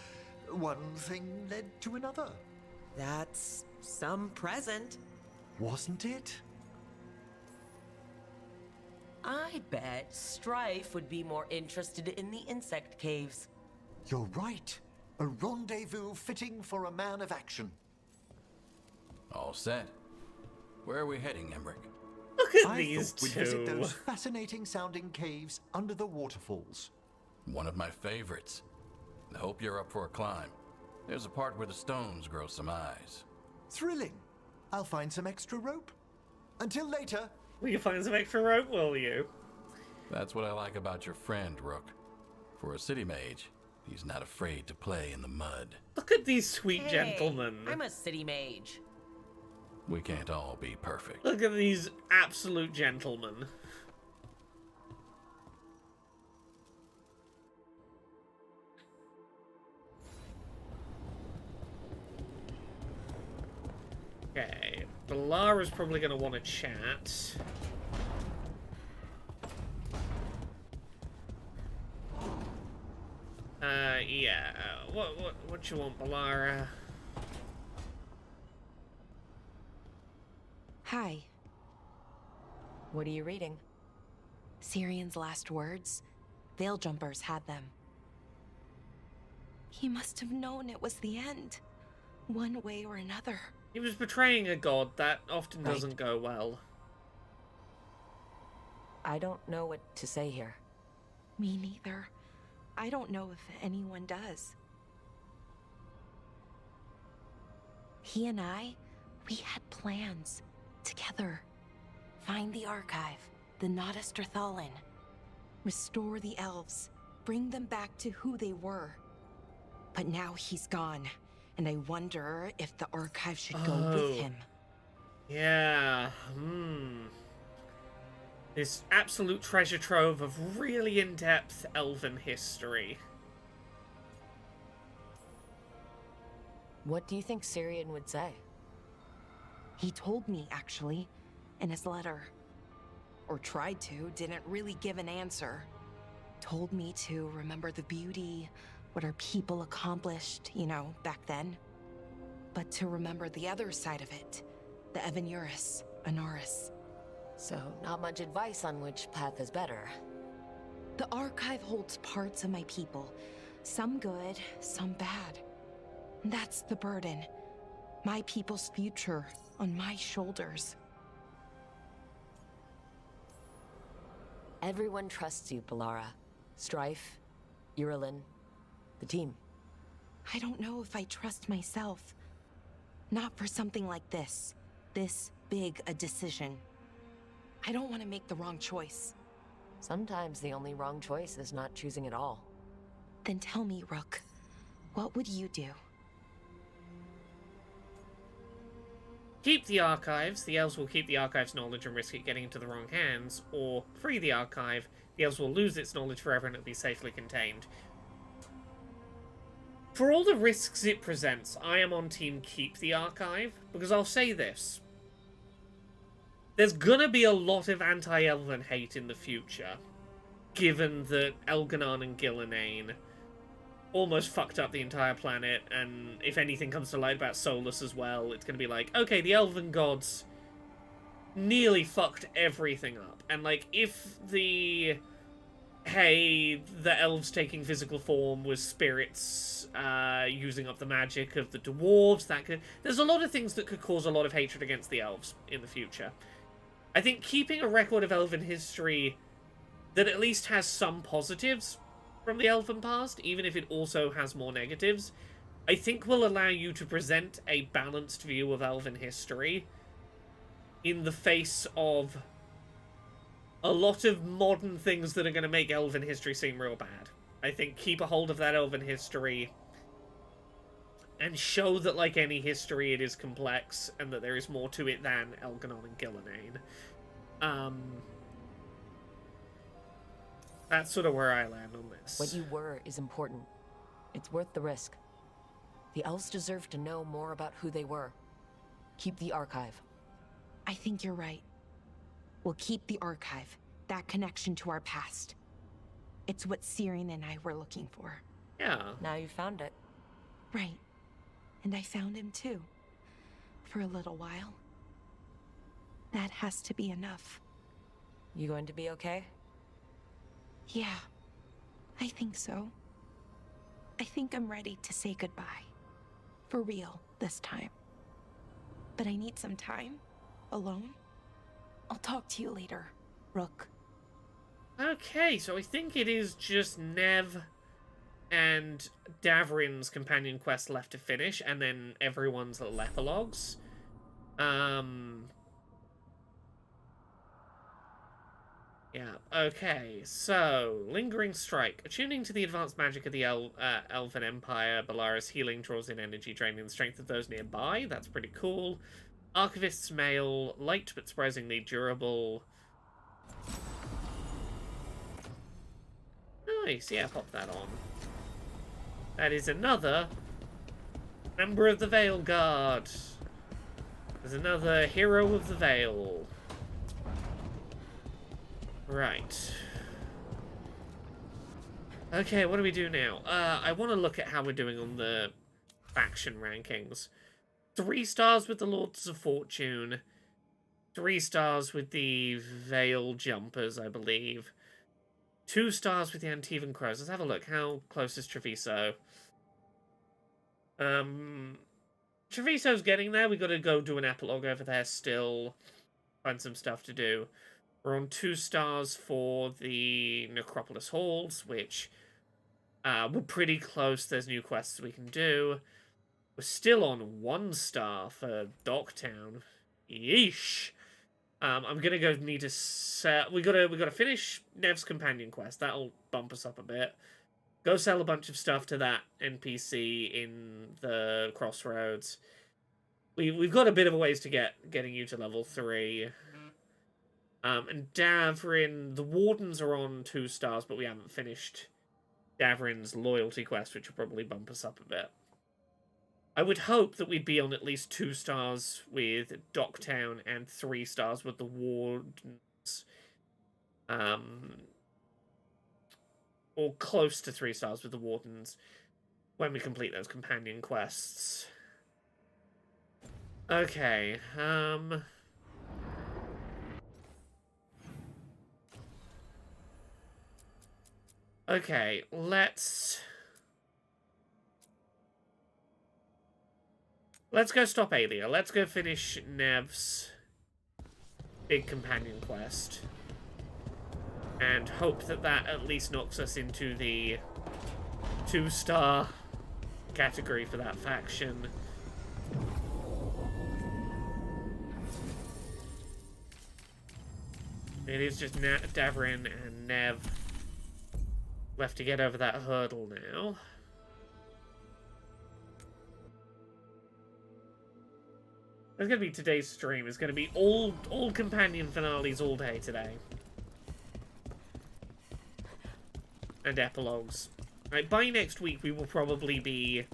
One thing led to another. That's some present. Wasn't it? I bet Strife would be more interested in the insect caves. You're right. A rendezvous fitting for a man of action. All set. Where are we heading, Emmerich? Look at I these thought we'd visit two. those fascinating sounding caves under the waterfalls. One of my favorites. I hope you're up for a climb. There's a part where the stones grow some eyes. Thrilling. I'll find some extra rope. Until later. Will you find some extra rope, will you? That's what I like about your friend, Rook. For a city mage, he's not afraid to play in the mud. Look at these sweet Hey, gentlemen. I'm a city mage. We can't all be perfect. Look at these absolute gentlemen. Okay, Balara's probably going to want to chat. Yeah. What you want, Balara? Hi. What are you reading? Syrian's last words? Veil Jumpers had them. He must have known it was the end. One way or another. He was betraying a god. That often Right. doesn't go well. I don't know what to say here. Me neither. I don't know if anyone does. He and I, we had plans. Together. Find the archive, the Nodasterthalin. Restore the elves. Bring them back to who they were. But now he's gone, and I wonder if the archive should go with him. Yeah, This absolute treasure trove of really in-depth elven history. What do you think Syrian would say? He told me, actually, in his letter. Or tried to, didn't really give an answer. Told me to remember the beauty, what our people accomplished, you know, back then. But to remember the other side of it, the Evanuris, Anaris. So, not much advice on which path is better. The archive holds parts of my people, some good, some bad. That's the burden. My people's future on my shoulders. Everyone trusts you, Balara. Strife, Irulan, the team. I don't know if I trust myself. Not for something like this. This big a decision. I don't want to make the wrong choice. Sometimes the only wrong choice is not choosing at all. Then tell me, Rook, what would you do? Keep the archives. The elves will keep the archive's knowledge and risk it getting into the wrong hands, or free the archive. The elves will lose its knowledge forever and it'll be safely contained. For all the risks it presents, I am on team keep the archive, because I'll say this. There's gonna be a lot of anti-elven hate in the future, given that Elganon and Gillenane almost fucked up the entire planet, and if anything comes to light about Solus as well, it's gonna be like, okay, the elven gods nearly fucked everything up. And, like, if the elves taking physical form was spirits using up the magic of the dwarves, there's a lot of things that could cause a lot of hatred against the elves in the future. I think keeping a record of elven history that at least has some positives from the elven past, even if it also has more negatives, I think will allow you to present a balanced view of elven history in the face of a lot of modern things that are going to make elven history seem real bad. I think keep a hold of that elven history and show that, like any history, it is complex and that there is more to it than Elganon and Gillenane. That's sort of where I land on this. What you were is important. It's worth the risk. The elves deserve to know more about who they were. Keep the archive. I think you're right. We'll keep the archive, that connection to our past. It's what Syrian and I were looking for. Yeah. Now you found it. Right. And I found him too. For a little while. That has to be enough. You going to be okay? Yeah. I think so. I think I'm ready to say goodbye. For real, this time. But I need some time. Alone. I'll talk to you later, Rook. Okay, so I think it is just Nev and Davrin's companion quest left to finish, and then everyone's epilogues. Yeah, okay, so, Lingering Strike. Attuning to the advanced magic of the Elven Empire, Balara's healing draws in energy, draining the strength of those nearby. That's pretty cool. Archivist's Mail, light but surprisingly durable. Nice, yeah, pop that on. That is another member of the Veilguard. There's another hero of the Veil. Right. Okay, what do we do now? I want to look at how we're doing on the faction rankings. 3 stars with the Lords of Fortune. 3 stars with the Veil Jumpers, I believe. 2 stars with the Antivan Crows. Let's have a look. How close is Treviso? Treviso's getting there. We got to go do an epilogue over there still. Find some stuff to do. We're on 2 stars for the Necropolis Halls, which we're pretty close. There's new quests we can do. We're still on 1 star for Docktown. Yeesh. I'm gonna go need to sell. We gotta finish Nev's companion quest. That'll bump us up a bit. Go sell a bunch of stuff to that NPC in the Crossroads. We've got a bit of a ways to getting you to level 3. And Davrin, the Wardens are on 2 stars, but we haven't finished Davrin's loyalty quest, which will probably bump us up a bit. I would hope that we'd be on at least 2 stars with Docktown and 3 stars with the Wardens. Or close to 3 stars with the Wardens when we complete those companion quests. Okay, okay, let's go stop Aelia. Let's go finish Nev's big companion quest. And hope that that at least knocks us into the 2-star category for that faction. It is just Davrin and Nev left to get over that hurdle now. That's gonna be today's stream. It's gonna be all companion finales all day today. And epilogues. Right, by next week we will probably be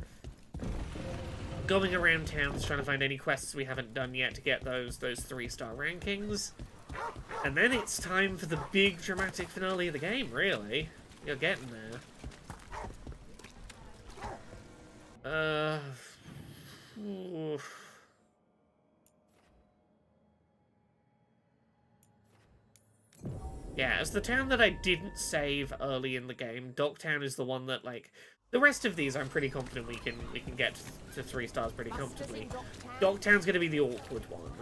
going around towns trying to find any quests we haven't done yet to get those 3-star rankings. And then it's time for the big dramatic finale of the game, really. You're getting there. Oof. Yeah, as the town that I didn't save early in the game, Docktown is the one that, like, the rest of these I'm pretty confident we can get to 3 stars pretty comfortably. Docktown's gonna be the awkward one.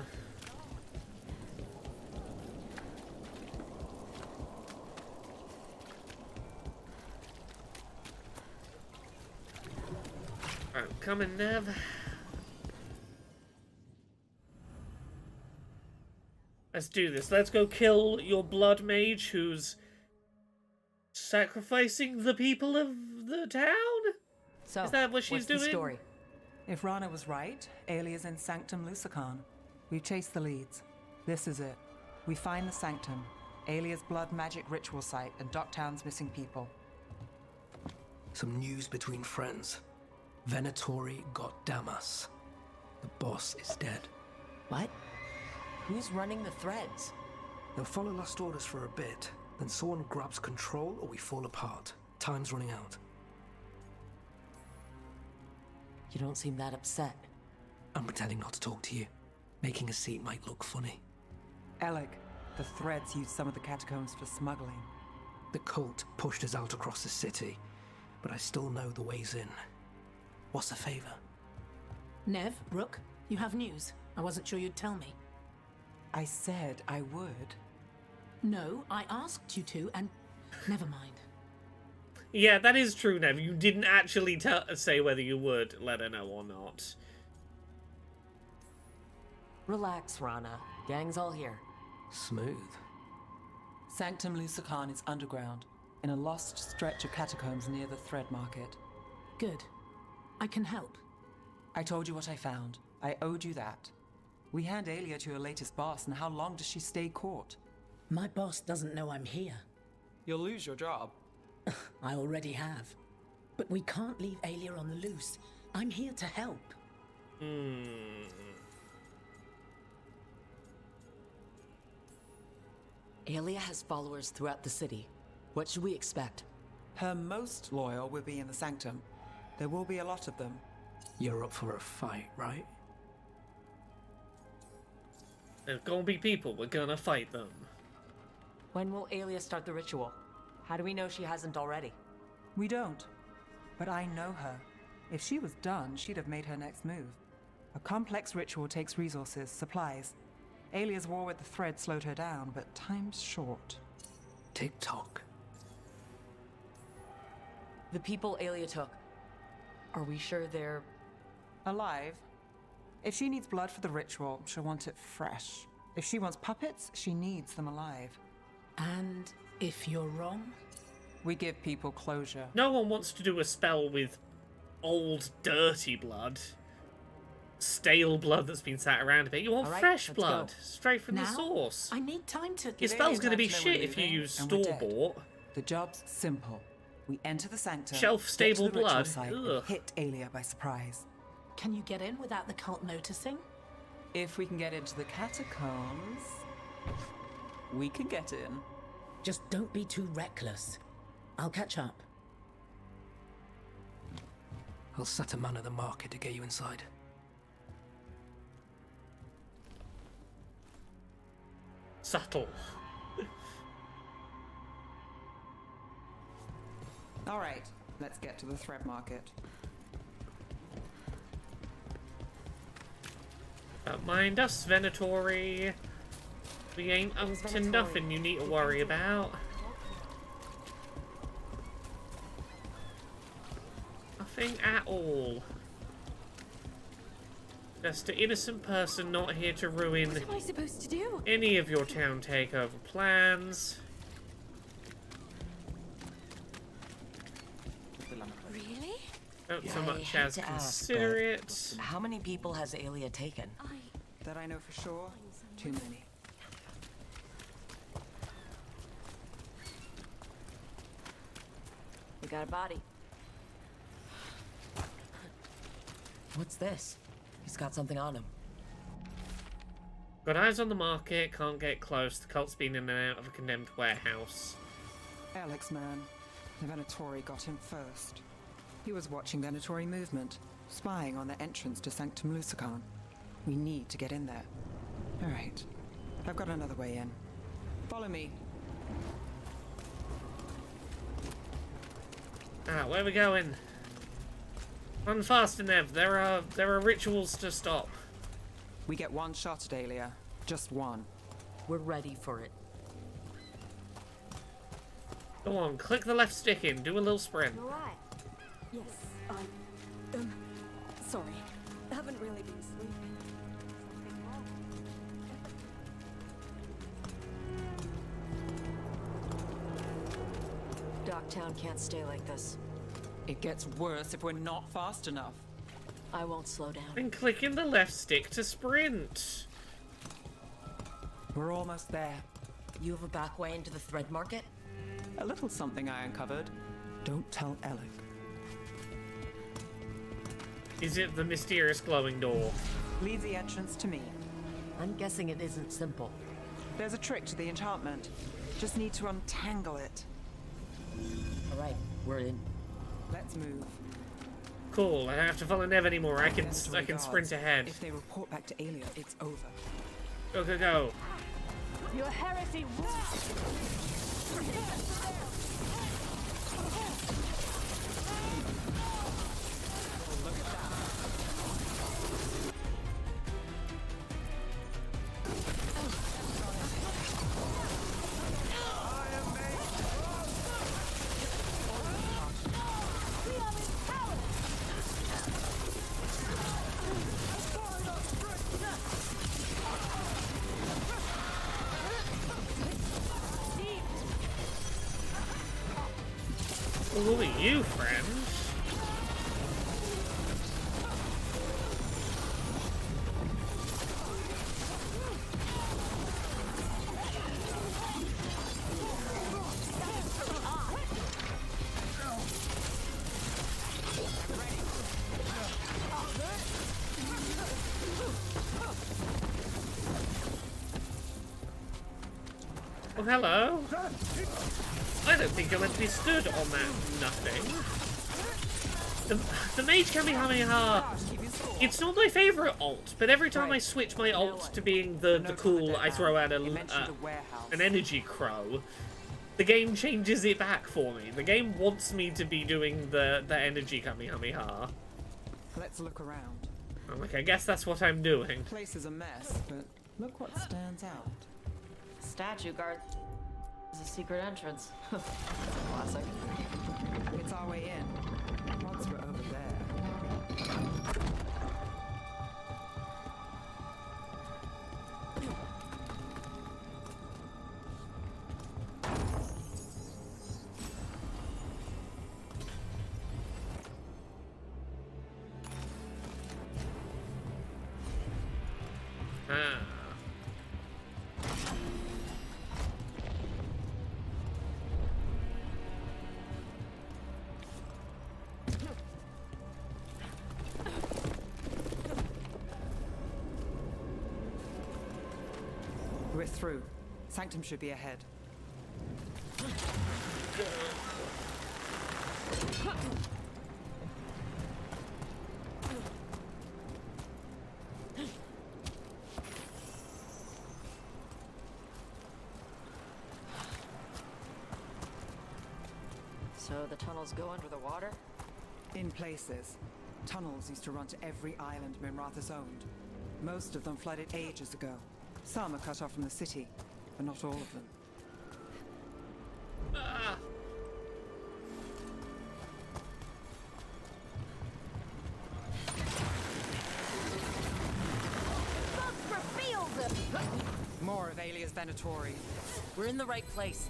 Alright, coming, Nev. Let's do this. Let's go kill your blood mage who's sacrificing the people of the town? So, is that what she's what's the doing? story? If Rana was right, Alia's in Sanctum Lucican. We've chased the leads. This is it. We find the Sanctum, Alia's blood magic ritual site, and Docktown's missing people. Some news between friends. Venatori got Damas. The boss is dead. What? Who's running the threads? They'll follow last orders for a bit, then someone grabs control or we fall apart. Time's running out. You don't seem that upset. I'm pretending not to talk to you. Making a scene might look funny. Alec, the threads used some of the catacombs for smuggling. The cult pushed us out across the city, but I still know the ways in. What's the favor? Nev, Rook, you have news. I wasn't sure you'd tell me. I said I would. No, I asked you to, and never mind. Yeah, that is true, Nev. You didn't actually say whether you would let her know or not. Relax, Rana. Gang's all here. Smooth. Sanctum Lucican is underground, in a lost stretch of catacombs near the Thread Market. Good. I can help. I told you what I found. I owed you that. We hand Aelia to your latest boss, and how long does she stay caught? My boss doesn't know I'm here. You'll lose your job. I already have. But we can't leave Aelia on the loose. I'm here to help. Aelia has followers throughout the city. What should we expect? Her most loyal will be in the Sanctum. There will be a lot of them. You're up for a fight, right? There's gonna be people. We're gonna fight them. When will Aelia start the ritual? How do we know she hasn't already? We don't. But I know her. If she was done, she'd have made her next move. A complex ritual takes resources, supplies. Alia's war with the thread slowed her down, but time's short. Tick-tock. The people Alia took, are we sure they're... alive? If she needs blood for the ritual, she'll want it fresh. If she wants puppets, she needs them alive. And if you're wrong? We give people closure. No one wants to do a spell with old, dirty blood. Stale blood that's been sat around a bit. You want fresh blood, straight from the source. I need time to... Your spell's going to be shit if you use store-bought. The job's simple. We enter the sanctum, shelf-stable get to the ritual blood. site, and hit Alia by surprise. Can you get in without the cult noticing? If we can get into the catacombs, we can get in. Just don't be too reckless. I'll catch up. I'll set a man at the market to get you inside. Subtle. All right, let's get to the thread market. Don't mind us, Venatori. We ain't up to nothing you need to worry about. Nothing at all. Just an innocent person not here to ruin What am I supposed to do? any of your town takeover plans. Really? Don't so much as consider it. How many people has Alia taken? That I know for sure, too many. We got a body. What's this? He's got something on him. Got eyes on the market, can't get close. The cult's been in and out of a condemned warehouse. Alex, man. The Venatori got him first. He was watching Venatori movement, spying on the entrance to Sanctum Lusican. We need to get in there. All right. I've got another way in. Follow me. Ah, where are we going? Run faster, Nev. There are rituals to stop. We get one shot at Alia. Just one. We're ready for it. Go on, click the left stick in. Do a little sprint. All right. Yes, sorry. I haven't really been sleeping. Dogtown can't stay like this. It gets worse if we're not fast enough. I won't slow down. And click in the left stick to sprint. We're almost there. You have a back way into the thread market? A little something I uncovered. Don't tell Alec. Is it the mysterious glowing door? Leads the entrance to me. I'm guessing it isn't simple. There's a trick to the enchantment. Just need to untangle it. All right, we're in. Let's move. Cool, I don't have to follow Nev anymore. I can sprint ahead. If they report back to Alia, it's over. Go, go, go. Your heresy. Well, who are you, friend? Oh, hello. I don't think I meant to be stood on that nothing. The Mage Kamehameha, it's not my favourite ult, but every time I switch my ult to being the cool, I throw out an energy crow, the game changes it back for me. The game wants me to be doing the energy Kamehameha. Let's look around. I'm like, I guess that's what I'm doing. The place is a mess, but look what stands out. Statue guard is a secret entrance. That's a classic. It's our way in. Once we're over there. We're through. Sanctum should be ahead. So the tunnels go under the water? In places. Tunnels used to run to every island Minrathus owned. Most of them flooded ages ago. Some are cut off from the city, but not all of them. More of Alia's Venatori. We're in the right place.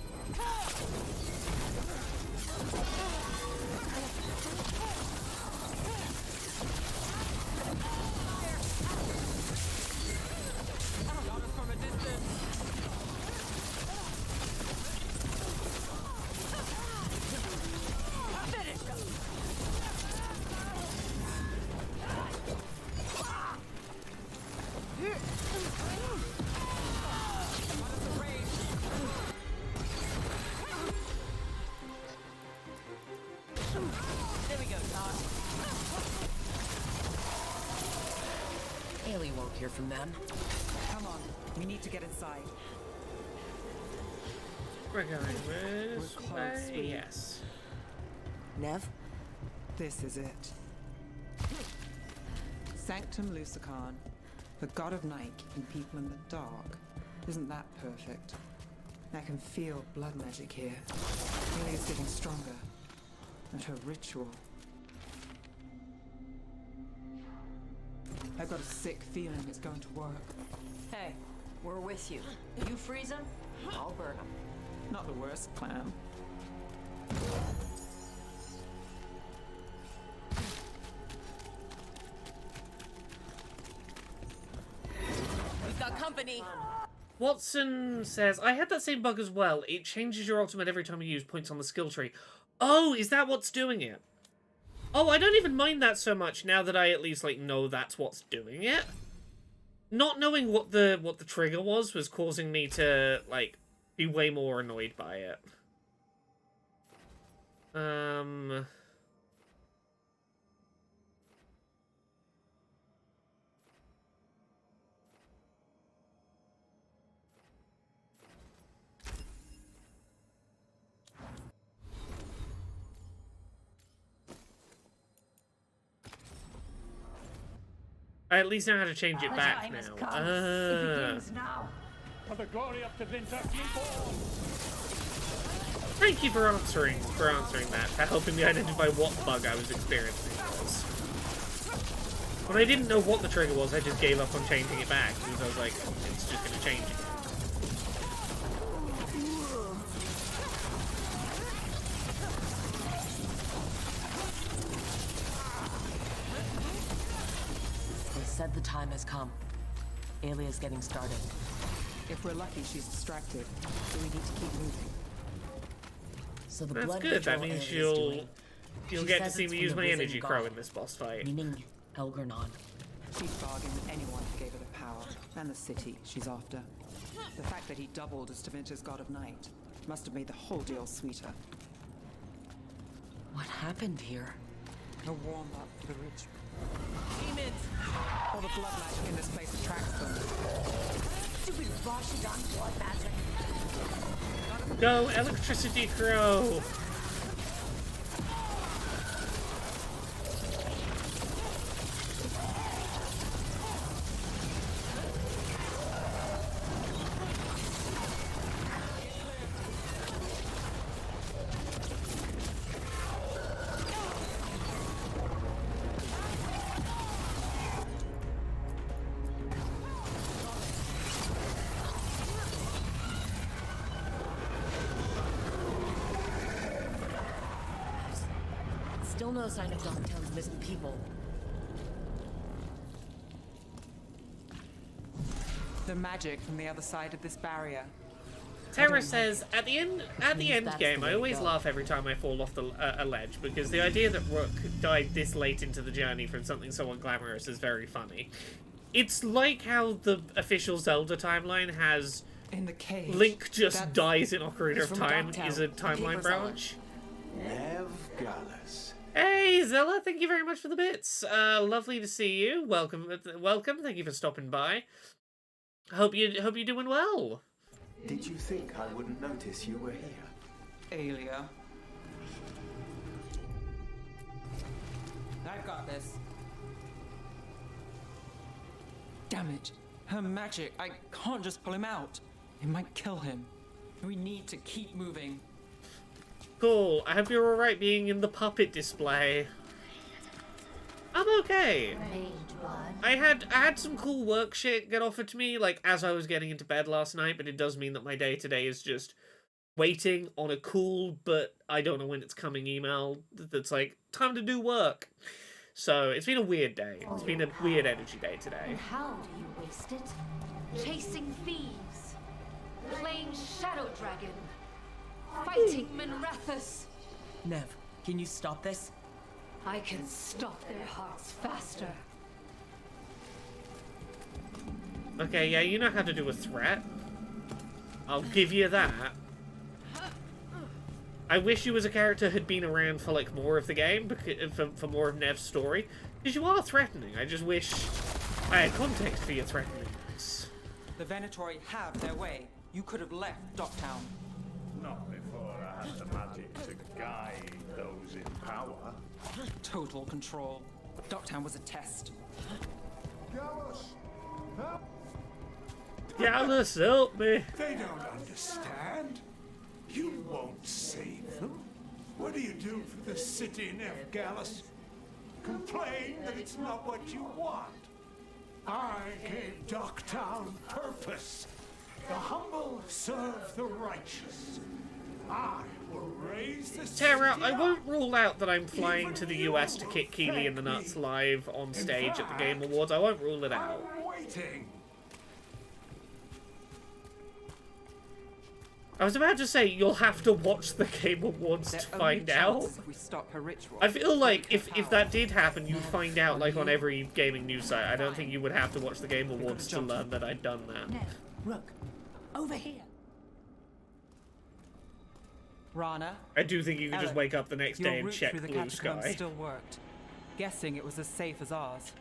Ailey won't hear from them. Come on, we need to get inside. We're going this We're close, way. sweetie. Yes. Nev? This is it. Sanctum Lucican, the god of night keeping people in the dark. Isn't that perfect? I can feel blood magic here. Alia's getting stronger. And her ritual. I've got a sick feeling it's going to work. Hey, we're with you. You freeze them, I'll burn them. Not the worst plan. We've got company. Watson says, I had that same bug as well. It changes your ultimate every time you use points on the skill tree. Oh, is that what's doing it? Oh, I don't even mind that so much now that I at least, like, know that's what's doing it. Not knowing what the trigger was causing me to, like, be way more annoyed by it. I at least know how to change it back now. It begins now. For the glory of the Winter People. Thank you for answering that, for helping me identify what bug I was experiencing was. When I didn't know what the trigger was, I just gave up on changing it back, because I was like, it's just gonna change it. They said the time has come. Alia's getting started. If we're lucky, she's distracted, so we need to keep moving. So the That's blood good. That ritual means Ailey's doing, you'll she get to says see it's me from use the my risen energy god, crow in this boss fight. meaning Elgernon. She'd bargain with anyone who gave her the power, and the city she's after. The fact that he doubled as Tevinter's god of night must have made the whole deal sweeter. What happened here? A warm-up for the ritual. Demons! All the blood magic in this place attracts them. Stupid Rashidon blood magic. Go, electricity crow! Still no sign of Dogtown's missing people. The magic from the other side of this barrier. Tara says, at the end game, I always laugh every time I fall off a ledge, because the idea that Rook died this late into the journey from something so unglamorous is very funny. It's like how the official Zelda timeline has in the cage, Link just dies in Ocarina of Time is a timeline branch. Veilguard. Hey Zella, thank you very much for the bits. Lovely to see you. Welcome. Thank you for stopping by. Hope you're doing well. Did you think I wouldn't notice you were here? Aelia. I've got this. Damn it. Her magic. I can't just pull him out. It might kill him. We need to keep moving. Cool. I hope you're alright being in the puppet display. I'm okay. I had some cool work shit get offered to me, like, as I was getting into bed last night, but it does mean that my day today is just waiting on a cool, but I don't know when it's coming email that's like, time to do work. So, it's been a weird day. It's been a weird energy day today. And how do you waste it? Chasing thieves, playing Shadow Dragon, fighting Minrathous. Nev, can you stop this? I can stop their hearts faster. Okay, yeah, you know how to do a threat. I'll give you that. I wish you as a character had been around for, like, more of the game, for more of Nev's story. Because you are threatening. I just wish I had context for your threatenings. The Venatori have their way. You could have left Dogtown. Not before I had the magic to guide those in power. Total control. Dogtown was a test. Gallus, help me. They don't understand. You won't save them. What do you do for the city, Nev Gallus? Complain that it's not what you want. I gave Dogtown purpose. The humble serve the righteous. I will raise the Tara, I won't rule out that I'm flying to the US to kick Keeley in the nuts live on stage at the Game Awards. I won't rule it out. Waiting. I was about to say, you'll have to watch the Game Awards to find out. We stop her ritual. I feel like if that did happen, you'd find out, like, on every gaming news site. I don't think you would have to watch the Game Awards to learn that I'd done that. Nev, Rook, over here. Rana. I do think you could just wake up the next day and check Blue Sky. Still worked. Guessing it was as safe as ours.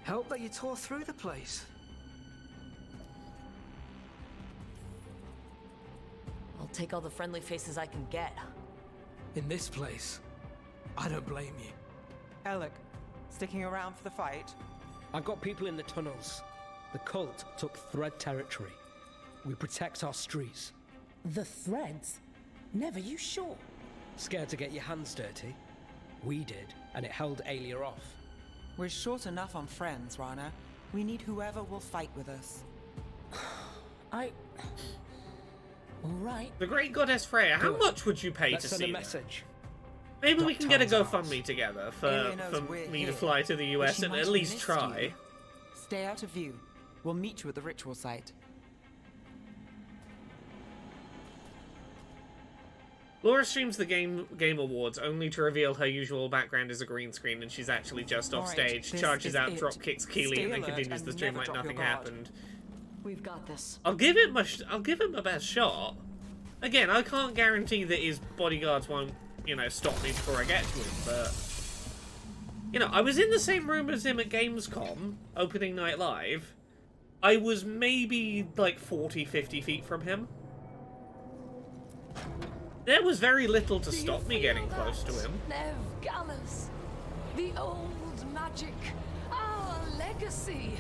Help that you tore through the place. I'll take all the friendly faces I can get. In this place, I don't blame you. Alec, sticking around for the fight? I've got people in the tunnels. The cult took Thread territory. We protect our streets. The Threads? Never, you sure? Scared to get your hands dirty? We did, and it held Aelia off. We're short enough on friends, Rana. We need whoever will fight with us. All right. The Great Goddess Freya, how much would you pay Let's to send see a that? message. Maybe we can get a Dogtown's GoFundMe ours. together for we're me to here, fly to the US but she and might at have least missed try. you. Stay out of view. We'll meet you at the ritual site. Laura streams the Game Awards only to reveal her usual background is a green screen and she's actually just off Alright, stage, this charges is out, it. drop kicks Keeley, Stay and then alert continues and the stream never like drop your nothing guard. happened. We've got this. I'll give him my best shot. Again, I can't guarantee that his bodyguards won't, you know, stop me before I get to him, but you know, I was in the same room as him at Gamescom, opening night live. I was maybe like 40-50 feet from him. There was very little to stop me getting close to him. Nev Gallus, the old magic, our legacy,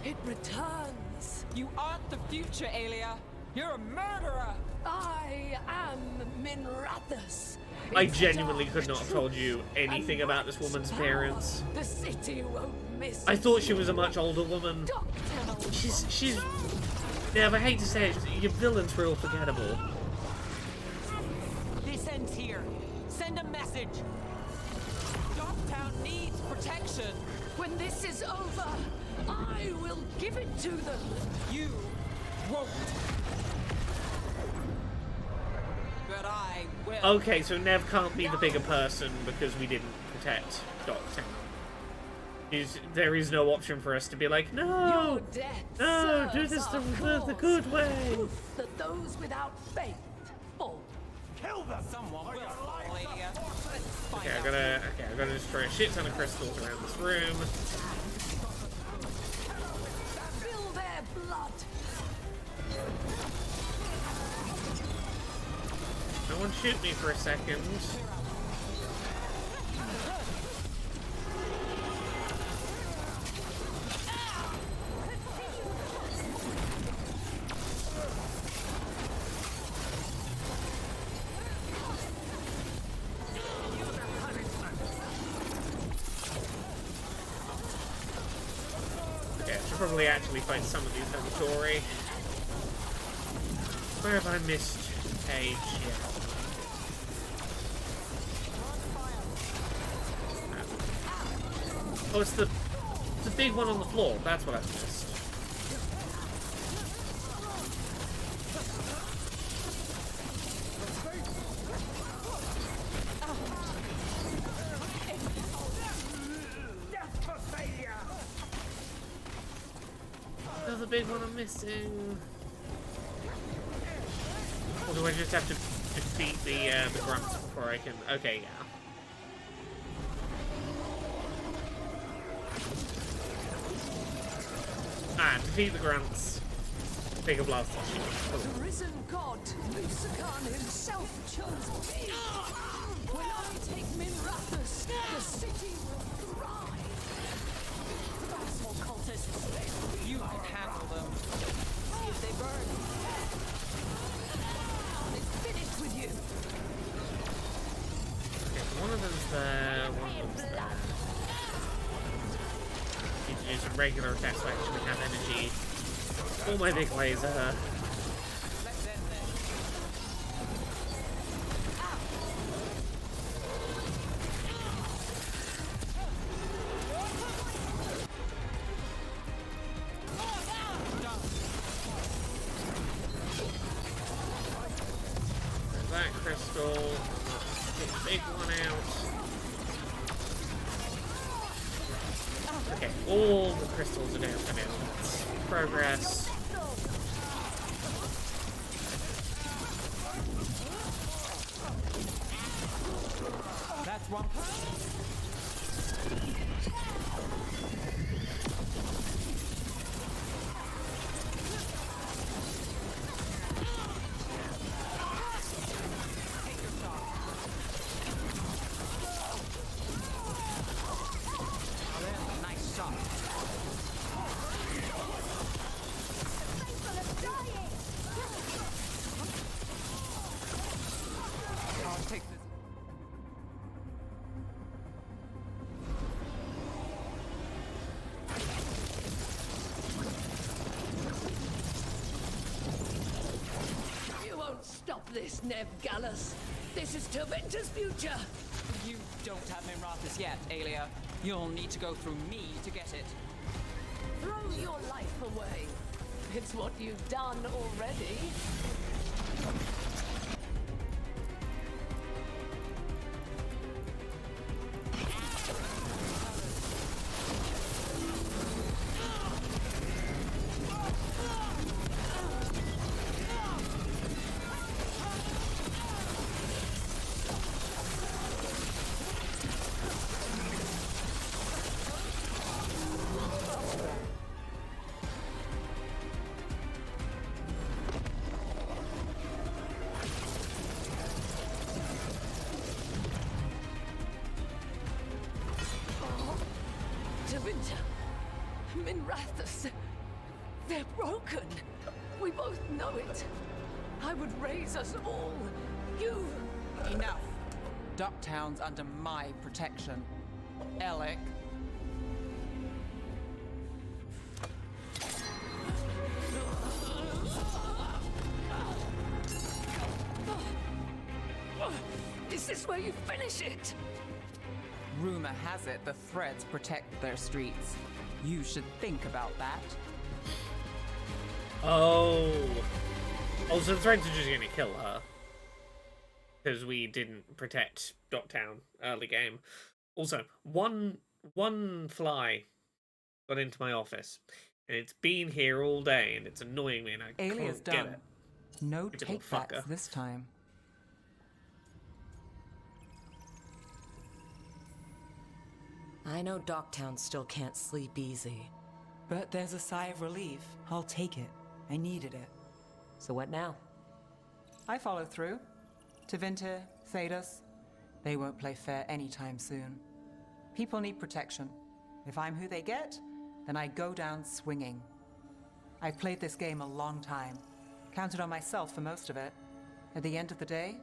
it returns. You aren't the future, Aelia. You're a murderer. I am Minrathous. I genuinely could not have told you anything about this woman's appearance. The city won't miss. I thought she was a much older woman. Dogtown. She's... Yeah, I hate to say it, your villain's real forgettable. This ends here. Send a message. protection. When this is over, I will give it to them. You won't. But I will. Okay, so Nev can't be the bigger person because we didn't protect Dogtown. There is no option for us to be like, no, Your death no, do serves this our the cause. good way. Proof that those without faith fall. Kill them. Someone will fall, Aelia. Okay, I gotta destroy a shit ton of crystals around this room. Spill their blood. No one shoot me for a second. Probably actually fight some of these Veilguard. Where have I missed Page? Yeah. Oh, it's the big one on the floor. That's what I've missed. Another big one I'm missing. Or do I just have to defeat the grunts before I can? Okay, yeah. Ah, defeat the grunts. Bigger blast. Cool. The risen god, Lucican himself chose me. When I take Minrathus, the city will thrive. Asshole cultists. You can handle them. See if they burn. It's finished with you. Okay, one of them's there, one of them's there. Need to do some regular attacks to actually have energy. Oh, my big laser. Let's end this. That crystal. Get the big one out. Okay, all the crystals are down for now. That's progress. That's one. Nice shot. I'll take this. You won't stop this, Nev Gallus. This is Tevinter's future. You don't have Minrathus yet, Aelia. You'll need to go through me to get it. Throw your life away. It's what you've done already. Tevinter, Minrathus, they're broken. We both know it. I would raise us all. You. Enough. Ducktown's under my protection. Alec. Is this where you finish it? Rumor has it the Threads protect their streets. You should think about that. Oh. Oh, so the Threads are just gonna kill her. Because we didn't protect Docktown early game. Also, one fly got into my office. And it's been here all day, and it's annoying me, and I Alia's can't get done. it. No Little take-backs fucker. this time. I know Docktown still can't sleep easy. But there's a sigh of relief. I'll take it. I needed it. So what now? I follow through. Tevinter, Thedas. They won't play fair anytime soon. People need protection. If I'm who they get, then I go down swinging. I've played this game a long time. Counted on myself for most of it. At the end of the day,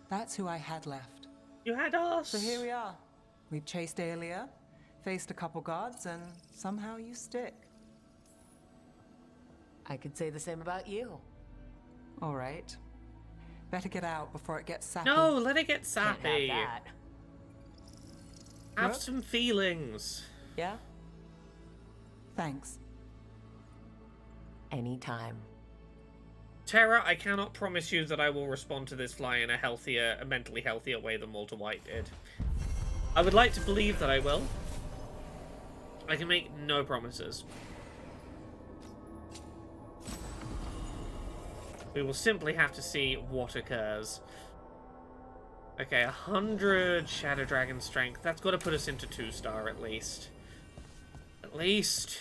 that's who I had left. You had us! So here we are. We've chased Aelia, faced a couple gods, and somehow you stick. I could say the same about you. All right. Better get out before it gets sappy. No, let it get sappy. Can't have that. Have What? some feelings. Yeah? Thanks. Anytime. Terra, I cannot promise you that I will respond to this fly in a mentally healthier way than Walter White did. I would like to believe that I will. I can make no promises. We will simply have to see what occurs. Okay, 100 Shadow Dragon strength. That's got to put us into 2-star at least. At least.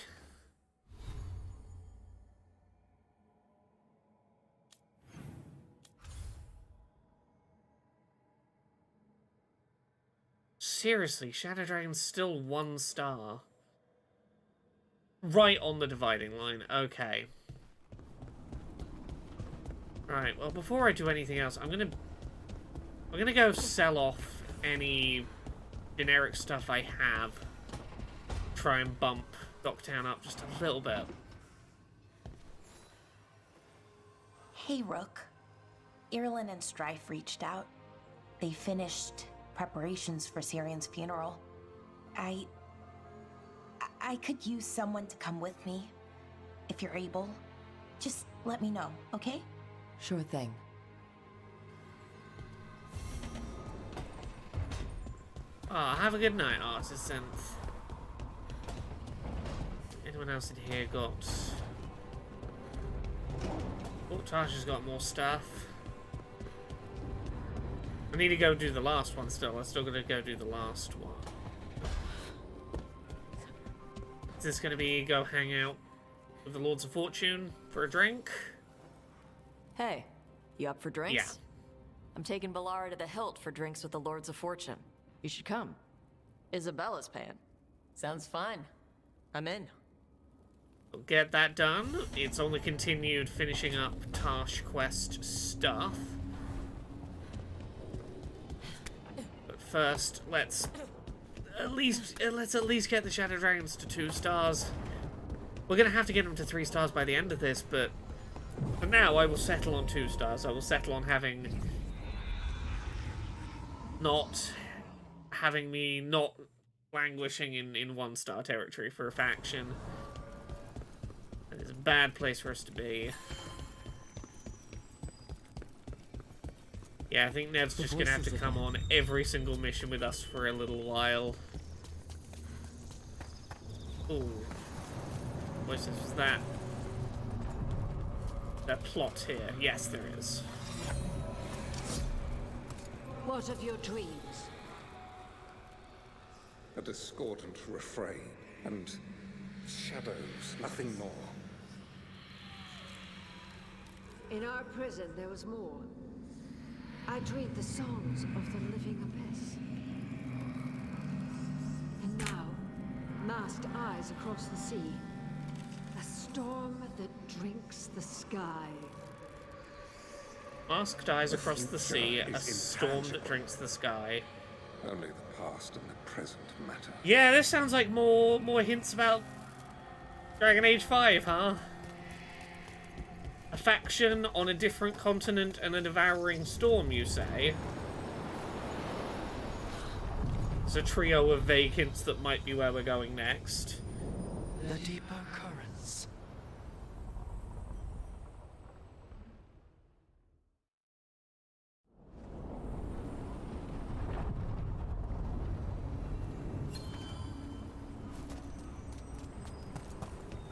Seriously, Shadow Dragon's still 1 star. Right on the dividing line. Okay. Right, well, before I do anything else, I'm gonna go sell off any generic stuff I have. Try and bump Docktown up just a little bit. Hey, Rook. Irulan and Strife reached out. They finished preparations for Syrian's funeral. I could use someone to come with me. If you're able, just let me know, okay? Sure thing. Ah, have a good night, Artisans. Anyone else in here got... Oh, Tasha's got more stuff. I need to go do the last one still. I'm still gonna go do the last one. Is this gonna be go hang out with the Lords of Fortune for a drink? Hey, you up for drinks? Yeah. I'm taking Bellara to the Hilt for drinks with the Lords of Fortune. You should come. Isabella's paying. Sounds fine. I'm in. We'll get that done. It's only continued finishing up Tash quest stuff. But first, let's at least get the Shadow Dragons to 2 stars. We're gonna have to get them to 3 stars by the end of this, but for now I will settle on 2 stars. I will settle on having me not languishing in 1-star territory for a faction. That is a bad place for us to be. Yeah, I think Nev's just gonna have to come on every single mission with us for a little while. Ooh. Voices, was that plot here? Yes, there is. What of your dreams? A discordant refrain, and shadows, nothing more. In our prison, there was more. I dreamed the songs of the living abyss. And now, masked eyes across the sea. A storm that drinks the sky. Masked eyes across the sea, future a is storm that intangible. drinks the sky. Only the past and the present matter. Yeah, this sounds like more hints about Dragon Age 5, huh? A faction on a different continent and a devouring storm, you say? There's a trio of vacants that might be where we're going next. The deeper currents.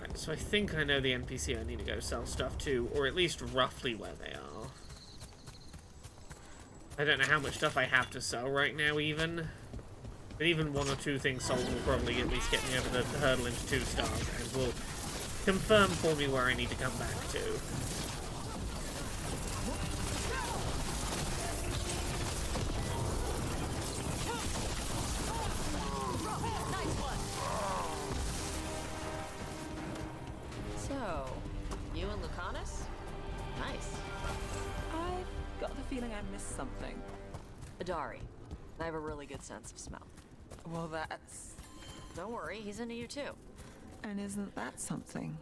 Right, so I think I know the NPC I need to go sell stuff to, or at least roughly where they are. I don't know how much stuff I have to sell right now, even. But even one or two things sold will probably at least get me over the hurdle into 2 stars, and will confirm for me where I need to come back to. So, you and Lucanus? Nice. I've got the feeling I missed something. Adari. I have a really good sense of smell. Well, that's... Don't worry, he's into you too. And isn't that something?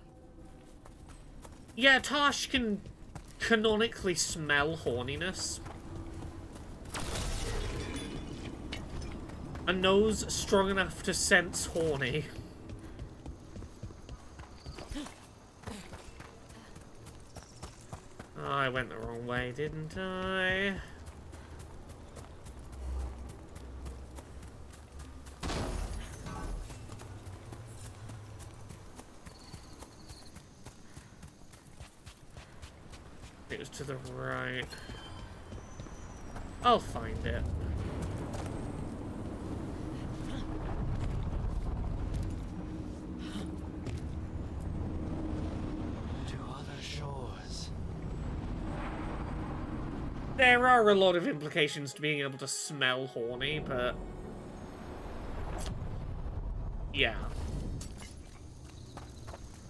Yeah, Tosh can canonically smell horniness. A nose strong enough to sense horny. Oh, I went the wrong way, didn't I? It was to the right. I'll find it. To other shores. There are a lot of implications to being able to smell horny, but... yeah.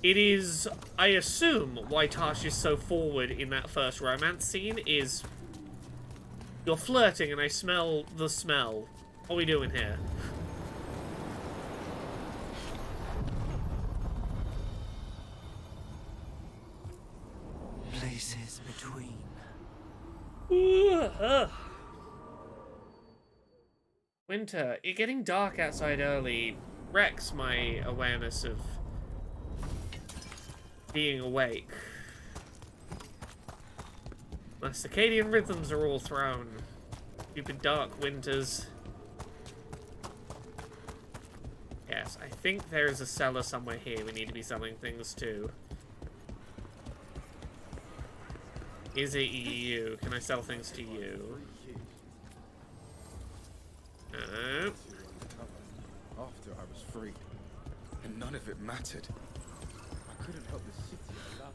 It is, I assume, why Tash is so forward in that first romance scene is... you're flirting and I smell the smell. What are we doing here? Places between. Winter. It getting dark outside early wrecks my awareness of being awake. My circadian rhythms are all thrown. Stupid dark winters. Yes, I think there is a cellar somewhere here we need to be selling things to. Is it you? Can I sell things to you? After I was free, and none of it mattered. I couldn't help the city I loved.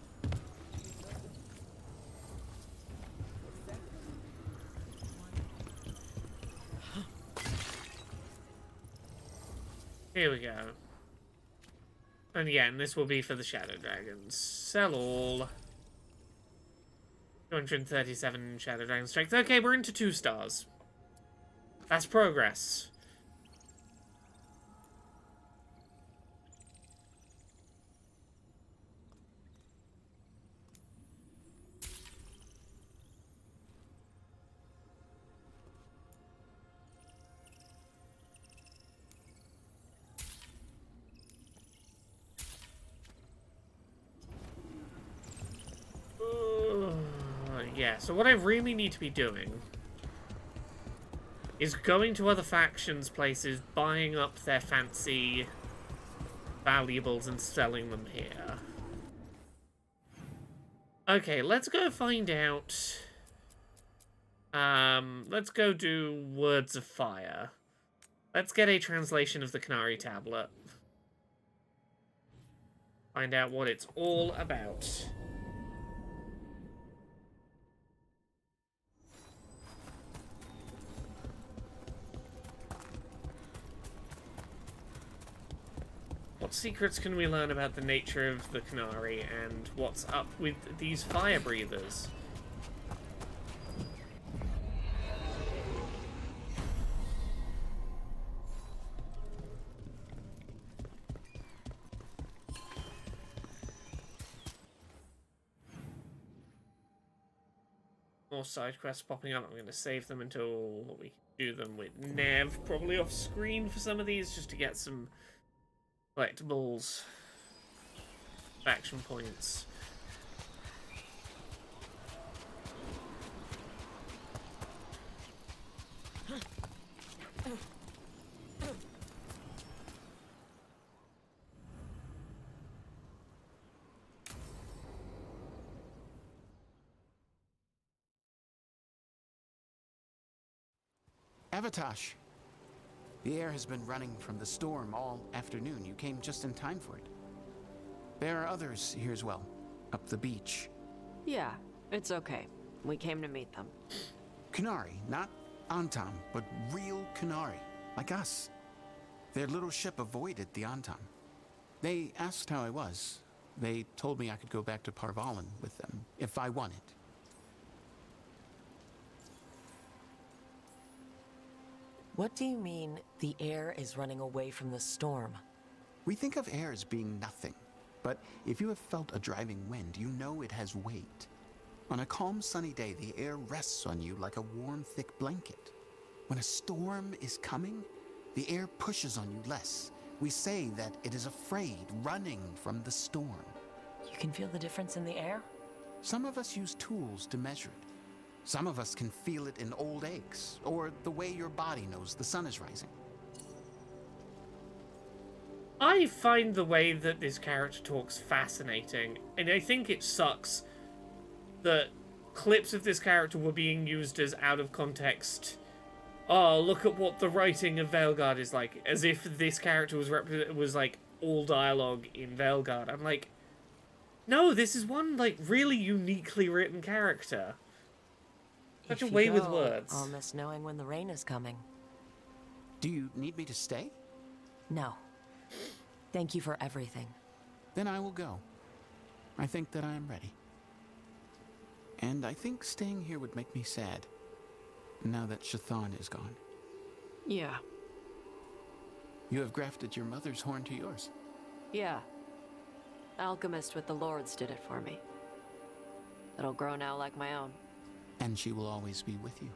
Here we go. And again, this will be for the Shadow Dragons. Sell all. 237 Shadow Dragon strength. Okay, we're into 2 stars. That's progress. Yeah, so what I really need to be doing is going to other factions' places, buying up their fancy valuables and selling them here. Okay, let's go find out. Let's go do Words of Fire. Let's get a translation of the Canary Tablet. Find out what it's all about. What secrets can we learn about the nature of the Canary and what's up with these fire breathers? More side quests popping up. I'm going to save them until we do them with Nev, probably off screen for some of these, just to get some collectibles, action points. Avatosh, the air has been running from the storm all afternoon. You came just in time for it. There are others here as well, up the beach. Yeah, it's okay. We came to meet them. Kunari, not Antam, but real Kunari, like us. Their little ship avoided the Antam. They asked how I was. They told me I could go back to Parvalan with them, if I wanted. What do you mean, the air is running away from the storm? We think of air as being nothing, but if you have felt a driving wind, you know it has weight. On a calm, sunny day, the air rests on you like a warm, thick blanket. When a storm is coming, the air pushes on you less. We say that it is afraid, running from the storm. You can feel the difference in the air? Some of us use tools to measure it. Some of us can feel it in old aches, or the way your body knows the sun is rising. I find the way that this character talks fascinating, and I think it sucks that clips of this character were being used as out of context. Oh, look at what the writing of Veilguard is like, as if this character was like all dialogue in Veilguard. I'm like, no, this is one like really uniquely written character. Such a way with words. I'll miss knowing when the rain is coming. Do you need me to stay? No. Thank you for everything. Then I will go. I think that I am ready. And I think staying here would make me sad, now that Shathan is gone. Yeah. You have grafted your mother's horn to yours. Yeah. Alchemist with the Lords did it for me. It'll grow now like my own. And she will always be with you.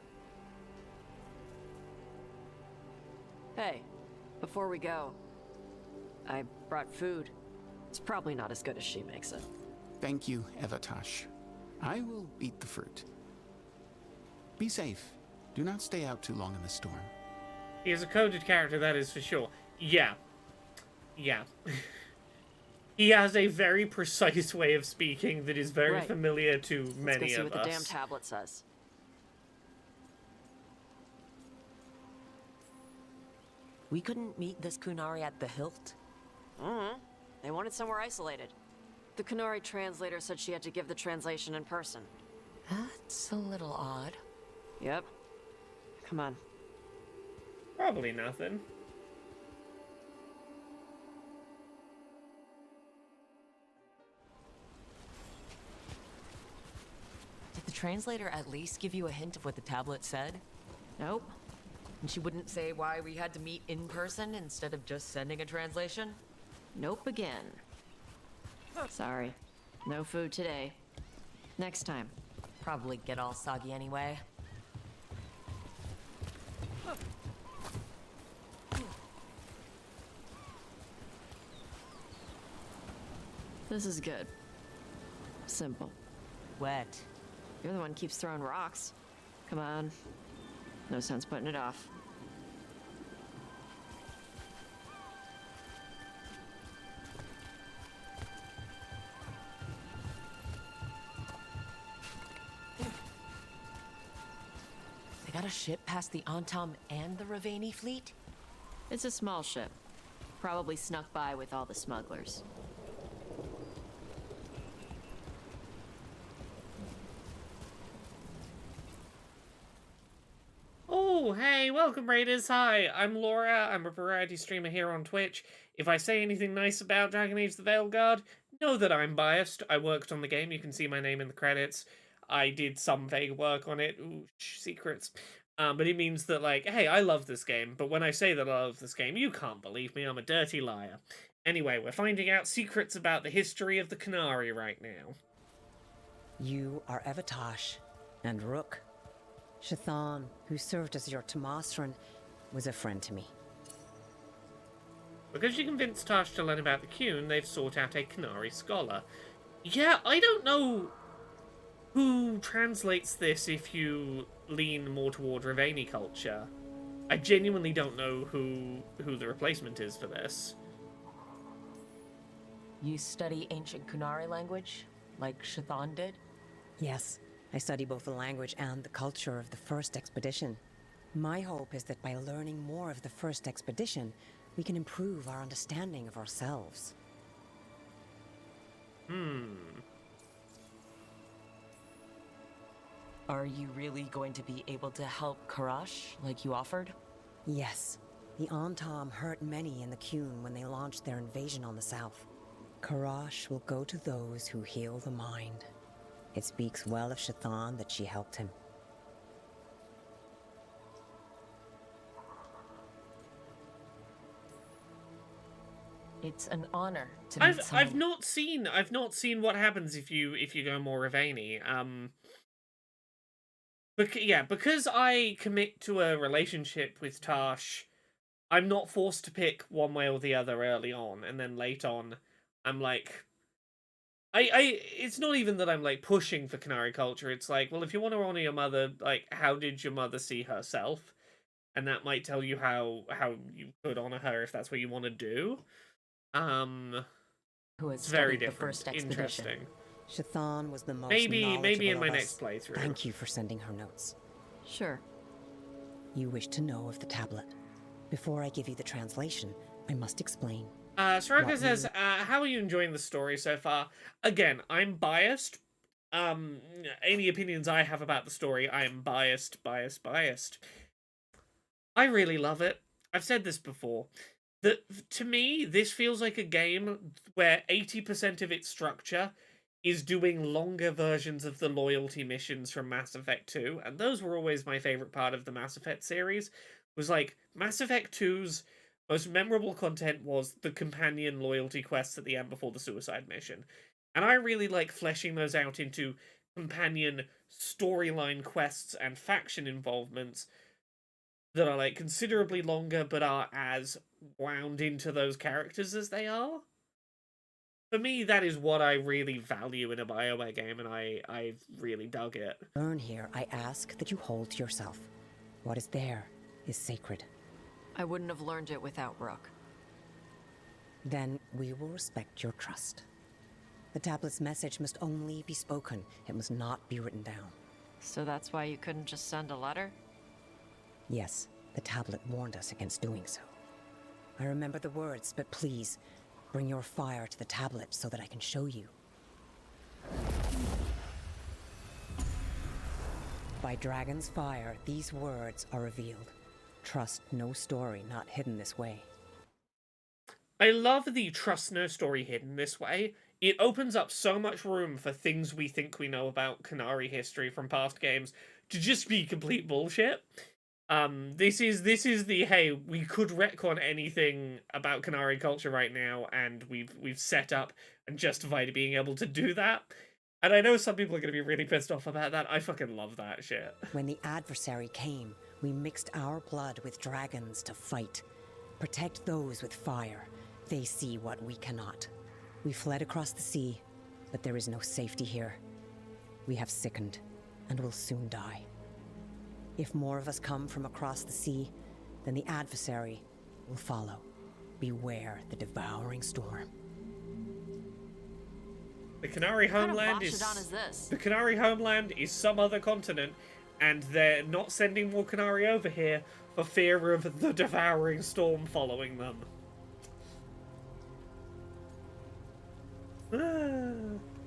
Hey, before we go, I brought food. It's probably not as good as she makes it. Thank you, Avatosh. I will eat the fruit. Be safe. Do not stay out too long in the storm. He is a coded character, that is for sure. Yeah. Yeah. He has a very precise way of speaking that is very familiar to many of us. Let's go see what the damn tablet says. We couldn't meet this Kunari at the hilt? They wanted somewhere isolated. The Kunari translator said she had to give the translation in person. That's a little odd. Yep. Come on. Probably nothing. Did the translator at least give you a hint of what the tablet said? Nope. And she wouldn't say why we had to meet in person instead of just sending a translation? Nope again. Sorry. No food today. Next time. Probably get all soggy anyway. This is good. Simple. Wet. You're the one who keeps throwing rocks. Come on. No sense putting it off. They got a ship past the Antam and the Ravani fleet? It's a small ship. Probably snuck by with all the smugglers. Oh, hey, welcome Raiders. Hi, I'm Laura. I'm a variety streamer here on Twitch. If I say anything nice about Dragon Age the Veilguard, know that I'm biased. I worked on the game. You can see my name in the credits. I did some vague work on it. Ooh, secrets. But it means that, like, hey, I love this game. But when I say that I love this game, you can't believe me. I'm a dirty liar. Anyway, we're finding out secrets about the history of the Kunari right now. You are Avatosh and Rook. Shathan, who served as your Tomasran, was a friend to me. Because you convinced Tash to learn about the Qun, they've sought out a Qunari scholar. Yeah, I don't know who translates this if you lean more toward Ravani culture. I genuinely don't know who the replacement is for this. You study ancient Qunari language, like Shathan did? Yes, I study both the language and the culture of the first expedition. My hope is that by learning more of the first expedition, we can improve our understanding of ourselves. Are you really going to be able to help Karash, like you offered? Yes. The Antam hurt many in the Qun when they launched their invasion on the south. Karash will go to those who heal the mind. It speaks well of Shathan that she helped him. It's an honor to meet someone. I've not seen what happens if you go more Ravani. Because I commit to a relationship with Tash, I'm not forced to pick one way or the other early on, and then late on, I'm like, it's not even that I'm like pushing for Qunari culture. It's like, well, if you want to honor your mother, like, how did your mother see herself? And that might tell you how you could honor her if that's what you want to do. Who has it's very studied the different. first expedition. Interesting. Shathan was the most Maybe knowledgeable in my of next us. playthrough. Thank you for sending her notes. Sure. You wish to know of the tablet. Before I give you the translation, I must explain. Soraka says, how are you enjoying the story so far? Again, I'm biased. Any opinions I have about the story, I am biased. I really love it. I've said this before. To me, this feels like a game where 80% of its structure is doing longer versions of the loyalty missions from Mass Effect 2, and those were always my favorite part of the Mass Effect series, was like, Mass Effect 2's most memorable content was the companion loyalty quests at the end before the suicide mission. And I really like fleshing those out into companion storyline quests and faction involvements that are like considerably longer but are as wound into those characters as they are. For me, that is what I really value in a BioWare game, and I've really dug it. Learn here, I ask that you hold to yourself. What is there is sacred. I wouldn't have learned it without Rook. Then we will respect your trust. The tablet's message must only be spoken. It must not be written down. So that's why you couldn't just send a letter? Yes, the tablet warned us against doing so. I remember the words, but please, bring your fire to the tablet so that I can show you. By Dragon's fire, these words are revealed. Trust no story not hidden this way. I love the trust no story hidden this way. It opens up so much room for things we think we know about Qunari history from past games to just be complete bullshit. This is the, hey, we could retcon anything about Qunari culture right now, and we've set up and justified being able to do that. And I know some people are going to be really pissed off about that. I fucking love that shit. When the adversary came, we mixed our blood with dragons to fight. Protect those with fire. They see what we cannot. We fled across the sea, but there is no safety here. We have sickened, and will soon die. If more of us come from across the sea, then the adversary will follow. Beware the devouring storm. The Qunari homeland is this? The Qunari homeland is some other continent, and they're not sending more Qunari over here for fear of the devouring storm following them.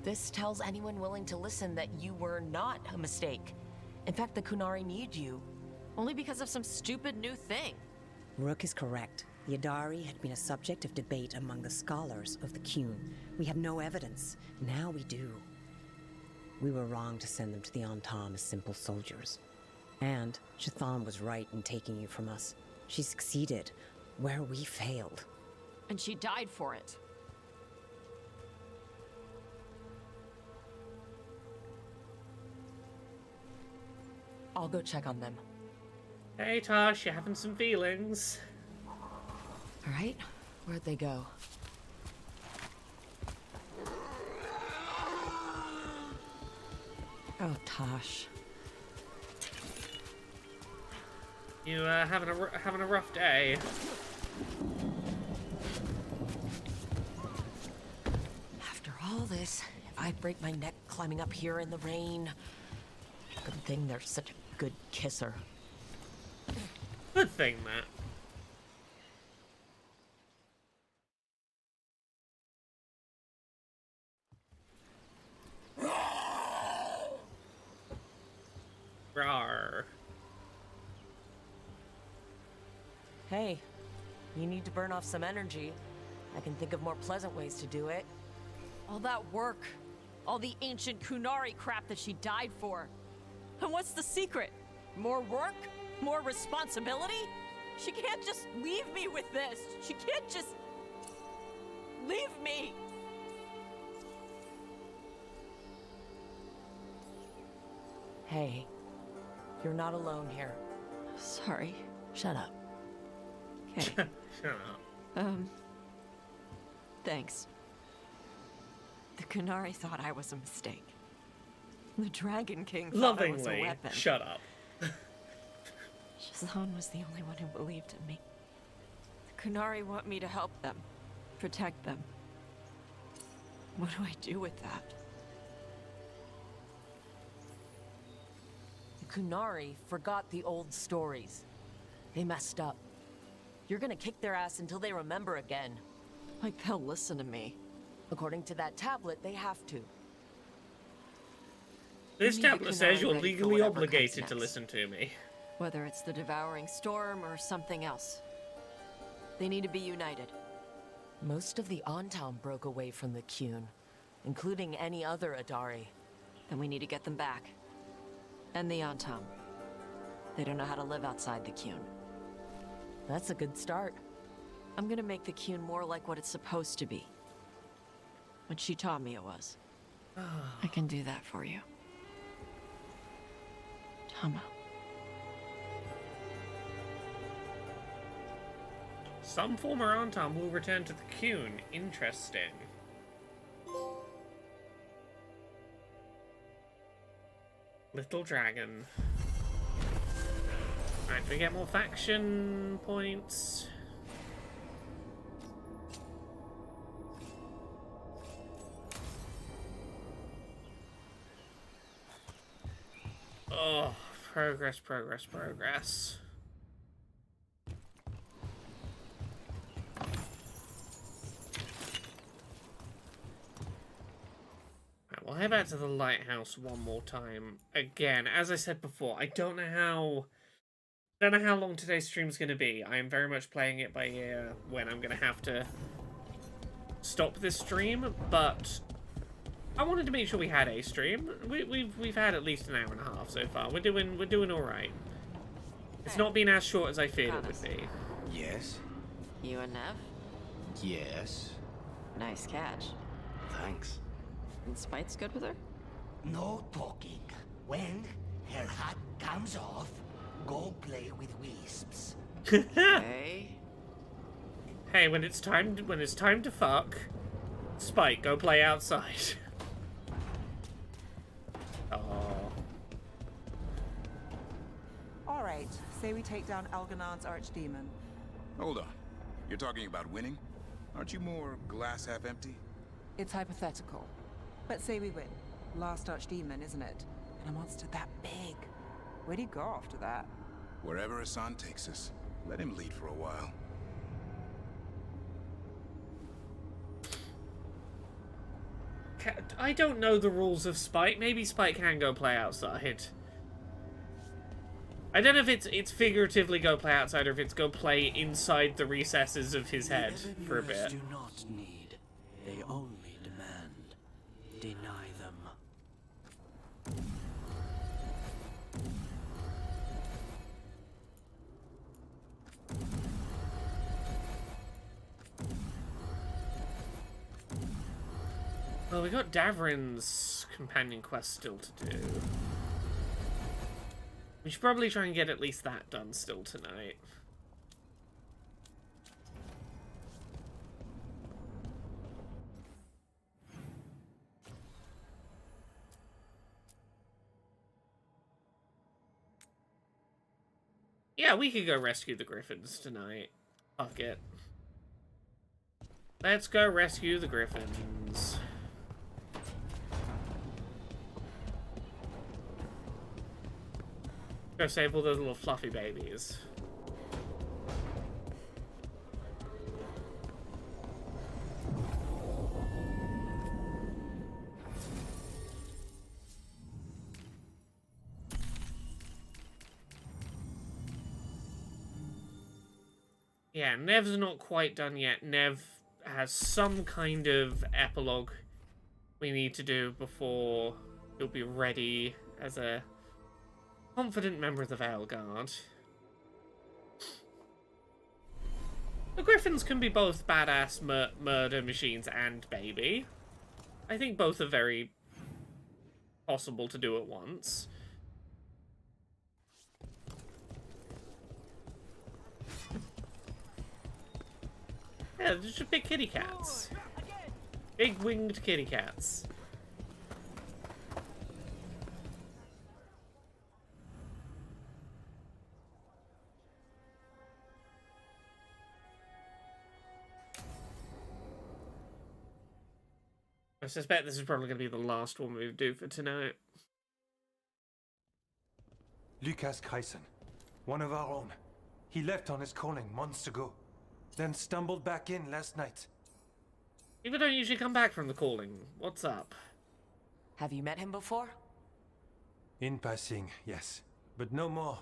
This tells anyone willing to listen that you were not a mistake. In fact, the Qunari need you. Only because of some stupid new thing. Rook is correct. The Adari had been a subject of debate among the scholars of the Qun. We have no evidence. Now we do. We were wrong to send them to the Antam as simple soldiers. And Shathan was right in taking you from us. She succeeded where we failed. And she died for it. I'll go check on them. Hey, Tosh, you having some feelings? All right, where'd they go? Oh, Tosh. You having a rough day? After all this, if I break my neck climbing up here in the rain, good thing they're such a good kisser. Good thing, Matt. Rawr. Hey, you need to burn off some energy. I can think of more pleasant ways to do it. All that work, all the ancient Kunari crap that she died for. And what's the secret? More work? More responsibility? She can't just leave me with this. She can't just leave me. Hey, you're not alone here. Sorry. Shut up. Okay. Shut up. Thanks. The Kunari thought I was a mistake. The Dragon King thought I was a Lovingly, weapon. shut up. Shazan was the only one who believed in me. The Kunari want me to help them, protect them. What do I do with that? The Kunari forgot the old stories. They messed up. You're gonna kick their ass until they remember again. Like they'll listen to me. According to that tablet, they have to. This You need the tablet says Kunari you're ready for legally whatever comes obligated to next. listen to me. Whether it's the Devouring Storm or something else. They need to be united. Most of the Ontown broke away from the Qun, including any other Adari. Then we need to get them back. And the Antam. They don't know how to live outside the Qun. That's a good start. I'm gonna make the Qun more like what it's supposed to be. What she taught me it was. I can do that for you. Tama. Some former Antam will return to the Qun. Interesting. Little dragon. Alright, do we get more faction points? Oh, progress, progress, progress. Right, we'll head back to the lighthouse one more time. Again, as I said before, I don't know how long today's stream's going to be. I am very much playing it by ear when I'm going to have to stop this stream, but I wanted to make sure we had a stream. We've had at least an hour and a half so far. We're doing all right. It's not been as short as I feared it would be. Yes? You and Nev? Yes. Nice catch. Thanks. And Spite's good with her? No talking. When her hat comes off, go play with wisps. Okay. Hey, when it's time to fuck, Spike, go play outside. Oh. All right, say we take down Elganon's archdemon. Hold on. You're talking about winning? Aren't you more glass half empty? It's hypothetical. But say we win. Last archdemon, isn't it? And a monster that big. Where'd he go after that? Wherever Hassan takes us, let him lead for a while. I don't know the rules of Spike. Maybe Spike can go play outside. I don't know if it's figuratively go play outside or if it's go play inside the recesses of his head for a bit. Do not need. They only demand. Deny them. Well, we got Davrin's companion quest still to do. We should probably try and get at least that done still tonight. Yeah, we could go rescue the Griffins tonight. Fuck it. Let's go rescue the Griffins. Go save all those little fluffy babies. Yeah, Nev's not quite done yet. Nev has some kind of epilogue we need to do before he'll be ready as a confident member of the Veilguard. The Griffins can be both badass murder machines and baby. I think both are very possible to do at once. Yeah, they're just big kitty cats. Big winged kitty cats. I suspect this is probably going to be the last one we do for tonight. Lucas Kreisen, one of our own. He left on his calling months ago, then stumbled back in last night. People don't usually come back from the calling. What's up? Have you met him before? In passing, yes, but no more.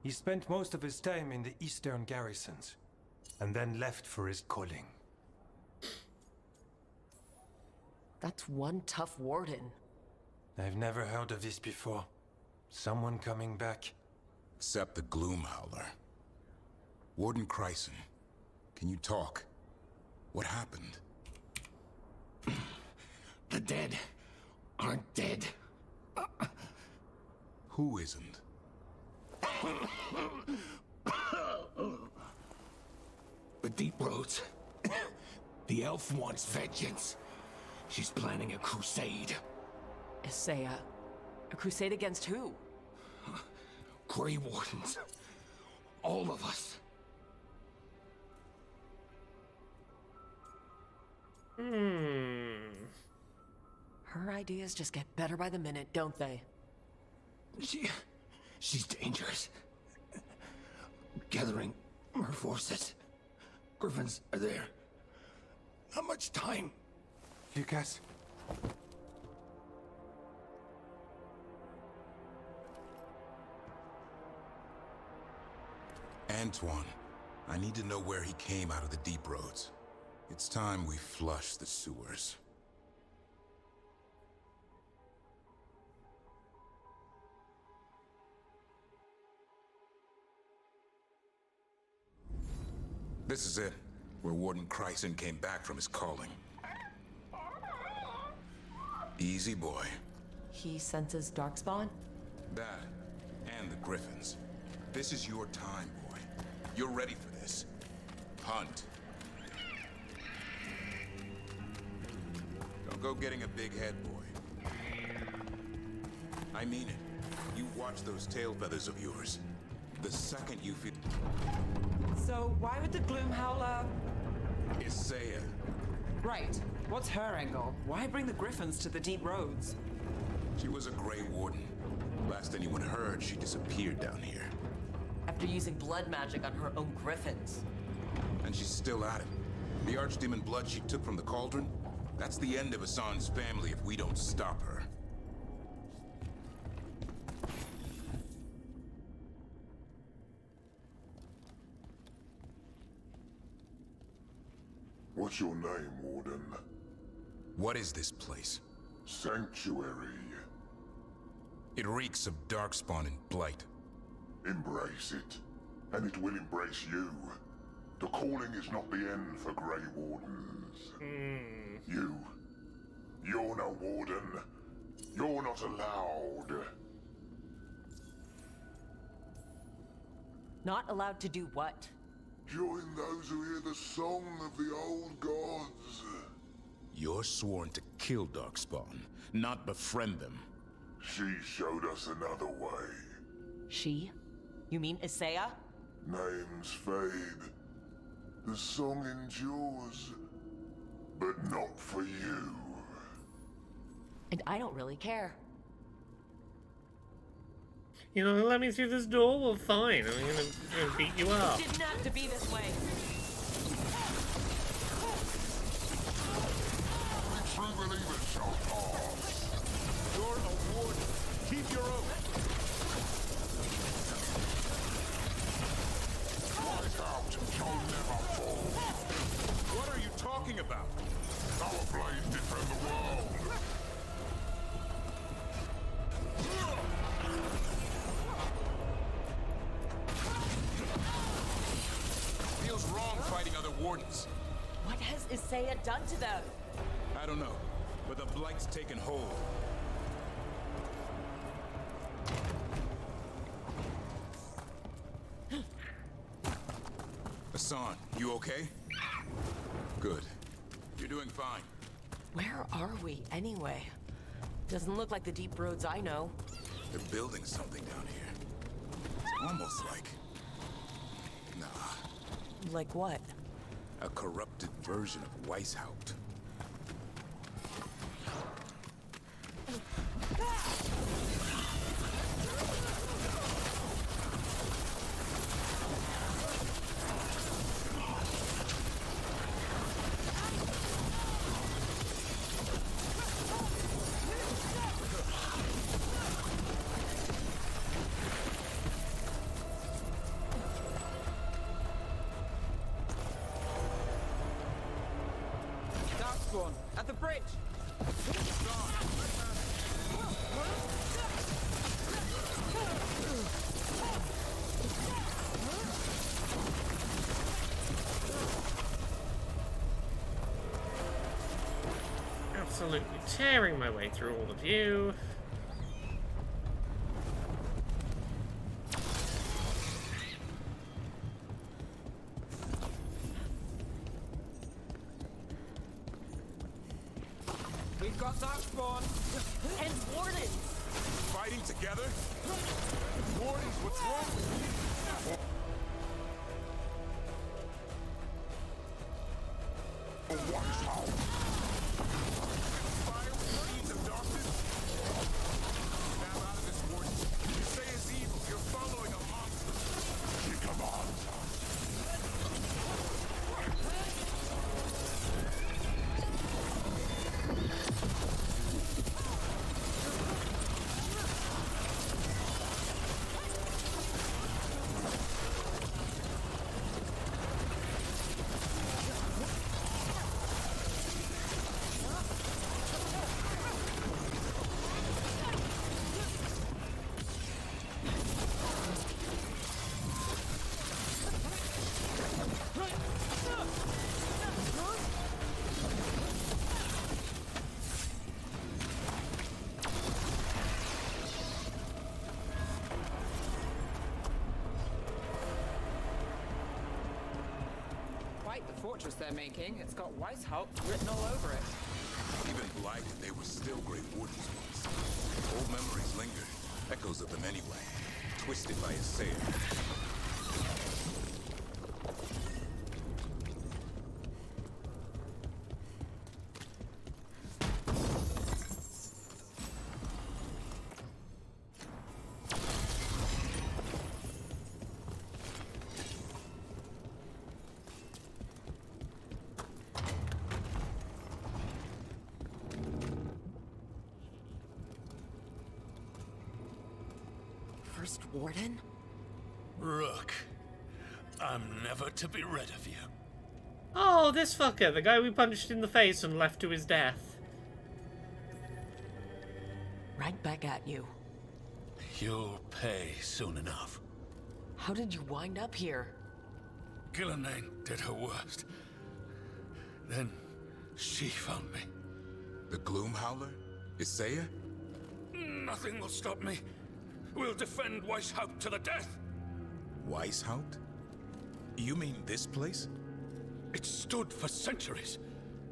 He spent most of his time in the eastern garrisons, and then left for his calling. That's one tough warden. I've never heard of this before. Someone coming back. Except the Gloom Howler. Warden Kreisen, can you talk? What happened? The dead aren't dead. Who isn't? The Deep Roads. The elf wants vengeance. She's planning a crusade. Isaiah, a crusade against who? Grey Wardens. All of us. Her ideas just get better by the minute, don't they? She's dangerous. Gathering her forces. Griffins are there. Not much time. Lucas? Antoine, I need to know where he came out of the Deep Roads. It's time we flush the sewers. This is it, where Warden Kreisen came back from his calling. Easy, boy. He senses Darkspawn? That, and the Griffins. This is your time, boy. You're ready for this. Hunt. Don't go getting a big head, boy. I mean it. You watch those tail feathers of yours. The second you feel... So, why would the Gloom Howler... Isaiah. Right. What's her angle? Why bring the Griffins to the Deep Roads? She was a Grey Warden. Last anyone heard, she disappeared down here. After using blood magic on her own Griffins. And she's still at it. The Archdemon blood she took from the cauldron? That's the end of Hassan's family if we don't stop her. What's your name, Warden? What is this place? Sanctuary. It reeks of Darkspawn and Blight. Embrace it, and it will embrace you. The calling is not the end for Grey Wardens. You're no Warden. You're not allowed. Not allowed to do what? Join those who hear the song of the old gods. You're sworn to kill Darkspawn, not befriend them. She showed us another way. She? You mean Isaiah? Names fade. The song endures. But not for you. And I don't really care. You know, let me through this door? Well, fine. I'm gonna beat you up. It didn't have to be this way. True believers shall pass. You're a warden. Keep your oath. Light out shall never fall. What are you talking about? Our blade defend the world. Feels wrong fighting other wardens. What has Isaiah done to them? I don't know, but the Blight's taken hold. Hassan, you okay? Good. You're doing fine. Where are we, anyway? Doesn't look like the deep roads I know. They're building something down here. It's almost like... Nah. Like what? A corrupted version of Weishaupt. Darkspawn, at the bridge! Absolutely tearing my way through all of you. We've got Darkspawn! And wardens! Fighting together? Wardens, what's wrong with you? Fire fiends of darkness? Snap out of this, warden. You say it's evil. You're following a monster. He commands. Quite the fortress they're making. It's got Weishaupt written all over it. Even blighted, they were still great wardens once. Old memories linger. Echoes of them anyway. Twisted by Isaiah. First warden? Rook, I'm never to be rid of you. Oh, this fucker, the guy we punched in the face and left to his death. Right back at you. You'll pay soon enough. How did you wind up here? Gillenane did her worst. Then she found me. The Gloom Howler? Isaiah? Nothing will stop me. We'll defend Weishaupt to the death. Weishaupt? You mean this place? It stood for centuries.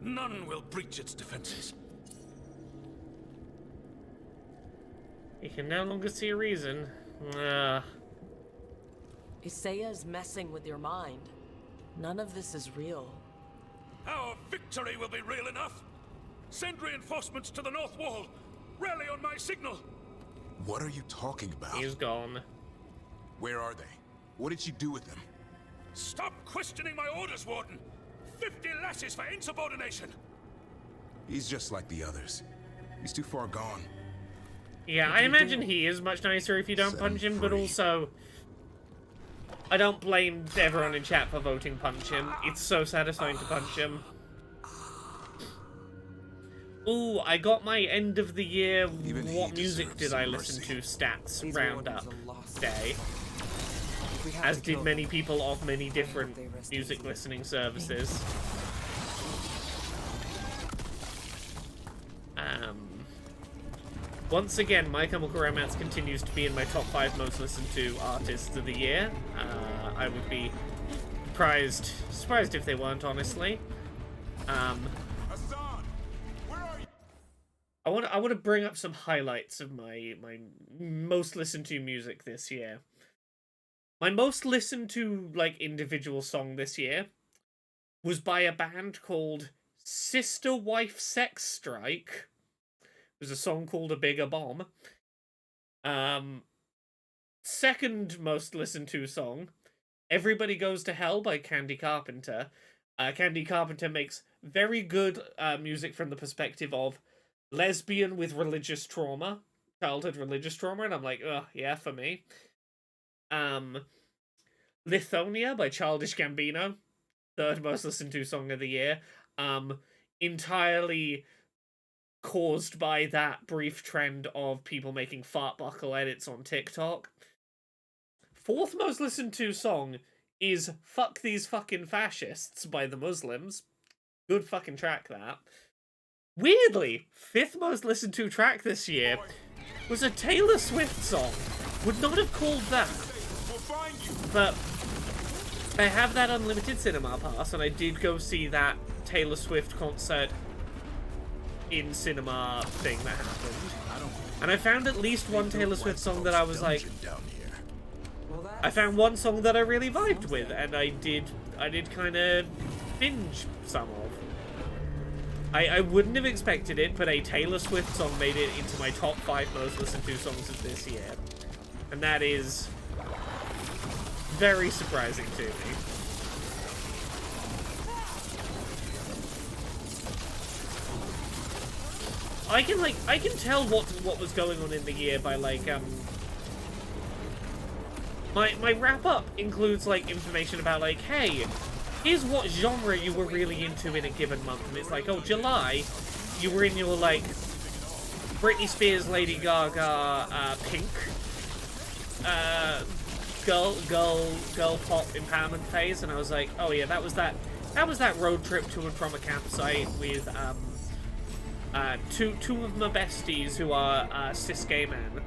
None will breach its defenses. You can no longer see a reason. Isaiah's messing with your mind. None of this is real. Our victory will be real enough. Send reinforcements to the north wall. Rally on my signal. What are you talking about? He's gone. Where are they? What did she do with them? Stop questioning my orders, Warden. 50 lashes for insubordination. He's just like the others. He's too far gone. Yeah, I imagine he is much nicer if you don't punch him, but also... I don't blame everyone in chat for voting punch him. It's so satisfying to punch him. Ooh, I got my end of the year what music did I listen to stats roundup day. As did many people of many different music listening services. Once again, My Chemical Romance continues to be in my top 5 most listened to artists of the year. I would be surprised if they weren't, honestly. I want to bring up some highlights of my most listened to music this year. My most listened to individual song this year was by a band called Sister Wife Sex Strike. It was a song called A Bigger Bomb. Second most listened to song, Everybody Goes to Hell by Candy Carpenter. Candy Carpenter makes very good music from the perspective of lesbian with religious trauma, childhood religious trauma, and I'm like, oh, yeah, for me. Lithonia by Childish Gambino, third most listened to song of the year. Entirely caused by that brief trend of people making fart buckle edits on TikTok. Fourth most listened to song is Fuck These Fucking Fascists by the Muslims. Good fucking track, that. Weirdly, fifth most listened to track this year was a Taylor Swift song. Would not have called that. But I have that unlimited cinema pass, and I did go see that Taylor Swift concert in cinema thing that happened. And I found at least one Taylor Swift song that I was like... I found one song that I really vibed with, and I did kind of binge some of. I wouldn't have expected it, but a Taylor Swift song made it into my top 5 most listened to songs of this year. And that is very surprising to me. I can tell what was going on in the year by my wrap up includes information about hey, here's what genre you were really into in a given month, and it's oh, July you were in your Britney Spears, Lady Gaga, Pink, girl pop empowerment phase, and I was like, oh yeah, that was that road trip to and from a campsite with two of my besties who are cis gay men.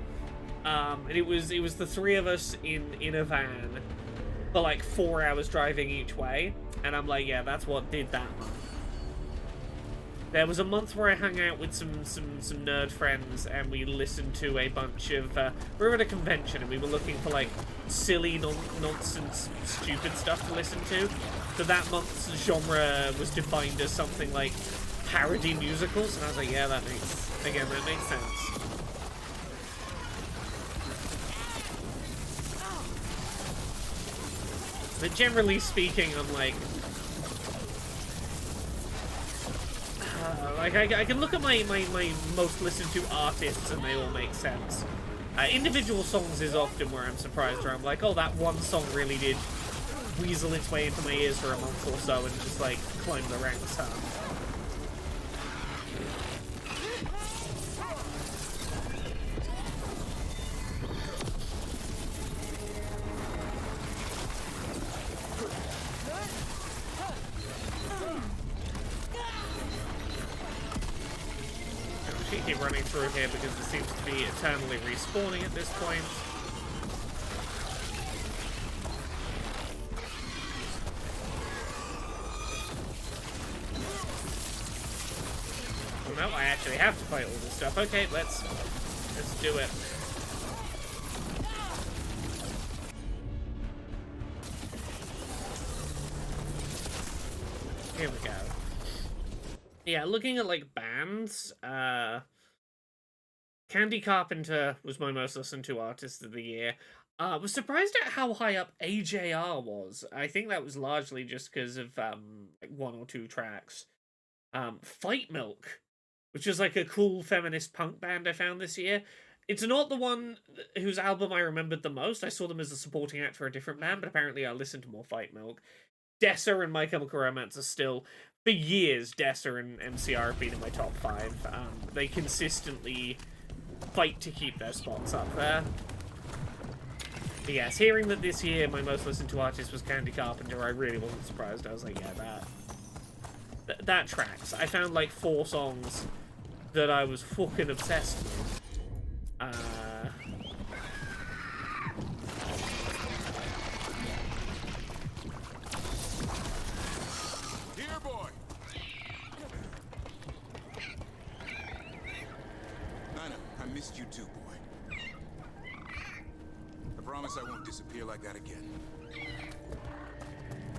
And it was the three of us in a van for 4 hours driving each way, and I'm like, yeah, that's what did that month. There was a month where I hung out with some nerd friends, and we listened to a bunch of we were at a convention and we were looking for silly nonsense stupid stuff to listen to. So that month's genre was defined as something like parody musicals, and I was like, yeah, that makes sense. But generally speaking, I'm I can look at my most listened to artists and they all make sense. Individual songs is often where I'm surprised, where I'm like, oh, that one song really did weasel its way into my ears for a month or so and just climb the ranks, huh? Keep running through here because it seems to be eternally respawning at this point. no, I actually have to fight all this stuff. Okay, let's do it. Here we go. Yeah, looking at, like, bands, Candy Carpenter was my most listened to artist of the year. Was surprised at how high up AJR was. I think that was largely just because of, like, 1 or 2 tracks. Fight Milk, which is, like, a cool feminist punk band I found this year. It's not the one whose album I remembered the most. I saw them as a supporting act for a different band, but apparently I listened to more Fight Milk. Dessa and My Chemical Romance are still, for years, Dessa and MCR have been in my top 5. They consistently fight to keep their spots up there. But yes, hearing that this year my most listened to artist was Candy Carpenter, I really wasn't surprised. I was like, yeah, that tracks. I found like 4 songs that I was fucking obsessed with. Missed you too, boy. I promise I won't disappear like that again.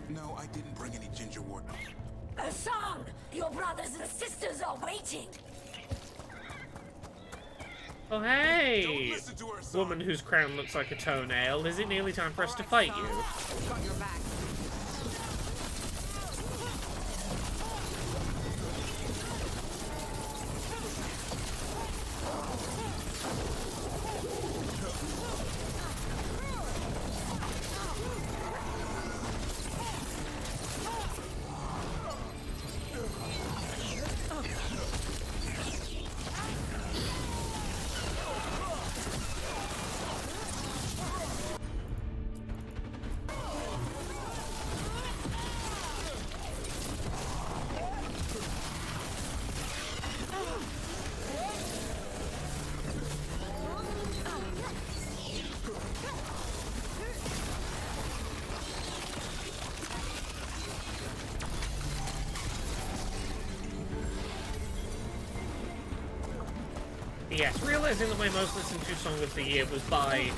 No, I didn't bring any ginger wort. Hassan! Your brothers and sisters are waiting! Oh, hey! Woman whose crown looks like a toenail. Is it nearly time for us to fight you? Got your back. Yes, realizing that my most listened to song of the year was by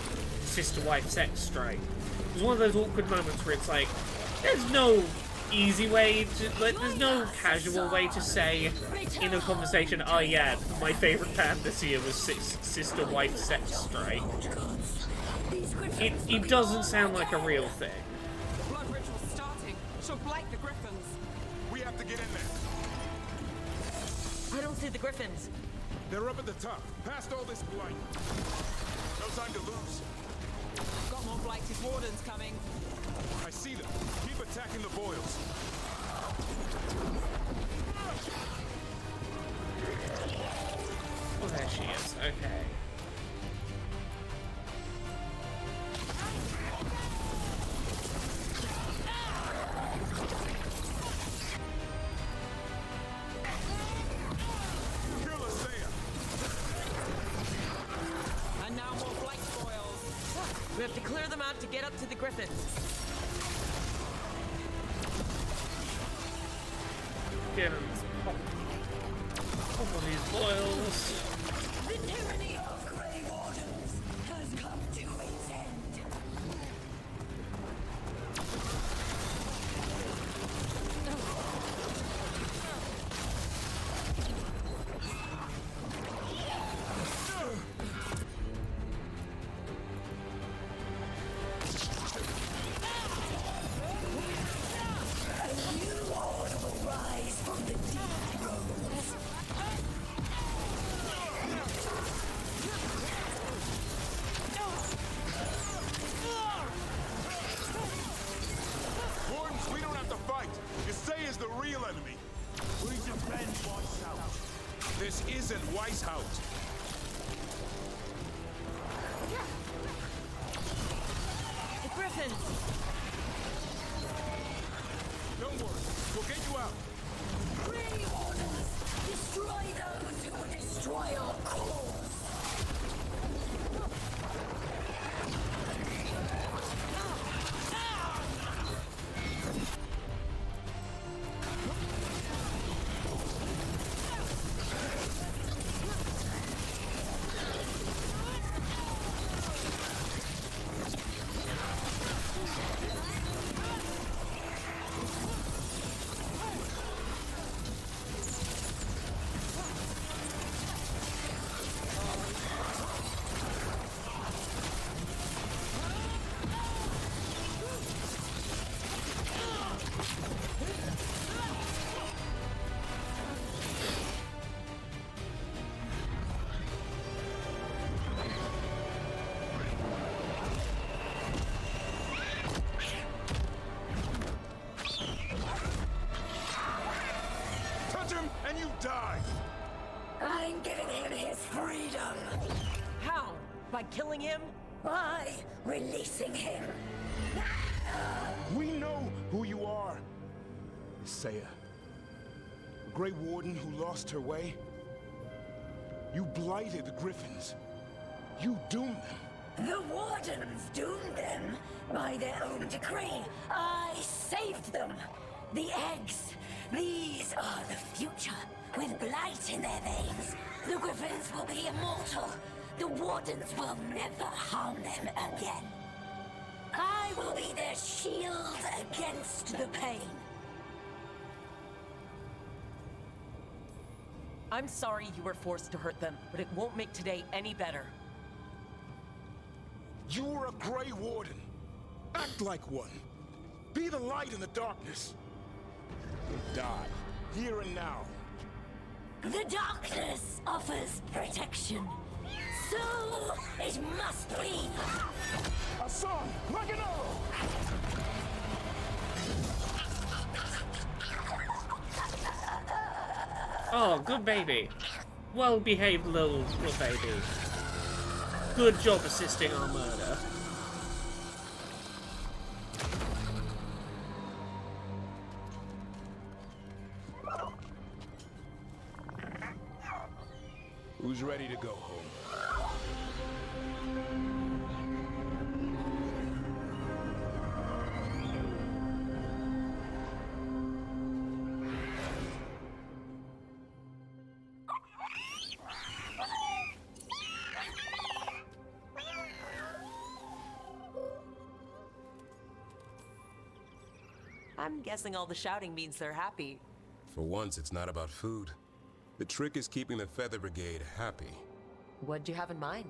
Sister Wife Sex Strike. It was one of those awkward moments where it's like, there's no easy way to, like, there's no casual way to say in a conversation, oh yeah, my favorite band this year was Sister Wife Sex Strike. It doesn't sound like a real thing. The blood ritual's starting. She'll blight the griffins. We have to get in there. I don't see the griffins. They're up at the top, past all this blight. No time to lose. Got more blighted wardens coming. I see them. Keep attacking the boils. Oh, there she is. Okay. And now more blight spoils. We have to clear them out to get up to the griffins. Get him. Pop on these boils. The tyranny of Grey Wardens has come to its end. A new horde will rise from the deep roads. Wardens, we don't have to fight. Yasay is the real enemy. We defend Weishaupt. This isn't Weishaupt. The griffins! Don't worry, we'll get you out. Grey Wardens, destroy those who would destroy our cause. and you die! I'm giving him his freedom. How? By killing him? By releasing him. We know who you are. Isaiah. The Grey Warden who lost her way. You blighted the Griffins. You doomed them. The Wardens doomed them by their own decree. I saved them. The eggs. These are the future. With blight in their veins, the Griffins will be immortal. The Wardens will never harm them again. I will be their shield against the pain. I'm sorry you were forced to hurt them, but it won't make today any better. You're a Grey Warden. Act like one. Be the light in the darkness. Die, here and now. The darkness offers protection. So it must be. Hassan, like an arrow! Oh, good baby. Well-behaved little baby. Good job assisting our murder. Who's ready to go home? I'm guessing all the shouting means they're happy. For once, it's not about food. The trick is keeping the Feather Brigade happy. What'd you have in mind?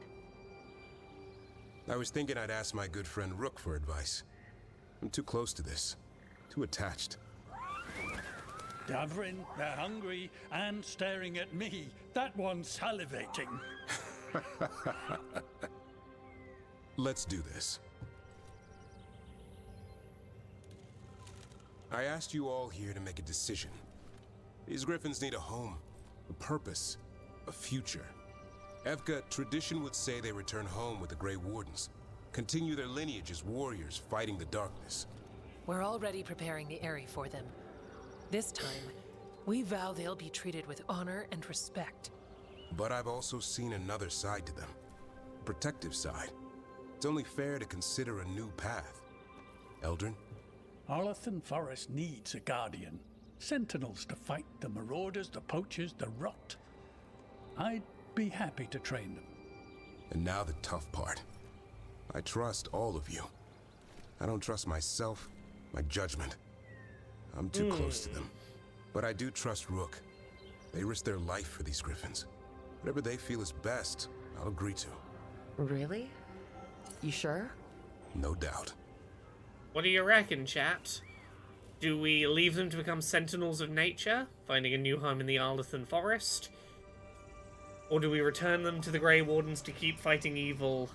I was thinking I'd ask my good friend Rook for advice. I'm too close to this. Too attached. Davrin, they're hungry and staring at me. That one's salivating. Let's do this. I asked you all here to make a decision. These Griffins need a home, a purpose, a future. Evka, tradition would say they return home with the Grey Wardens, continue their lineage as warriors fighting the darkness. We're already preparing the Eyrie for them. This time, we vow they'll be treated with honor and respect. But I've also seen another side to them. A protective side. It's only fair to consider a new path. Eldrin? Arlathan Forest needs a guardian. Sentinels to fight the marauders, the poachers, the rot. I'd be happy to train them. And now the tough part. I trust all of you. I don't trust myself, my judgment. I'm too close to them. But I do trust Rook. They risk their life for these Griffins. Whatever they feel is best, I'll agree to. Really? You sure? No doubt. What do you reckon, chat? Do we leave them to become sentinels of nature, finding a new home in the Arlathan Forest? Or do we return them to the Grey Wardens to keep fighting evil,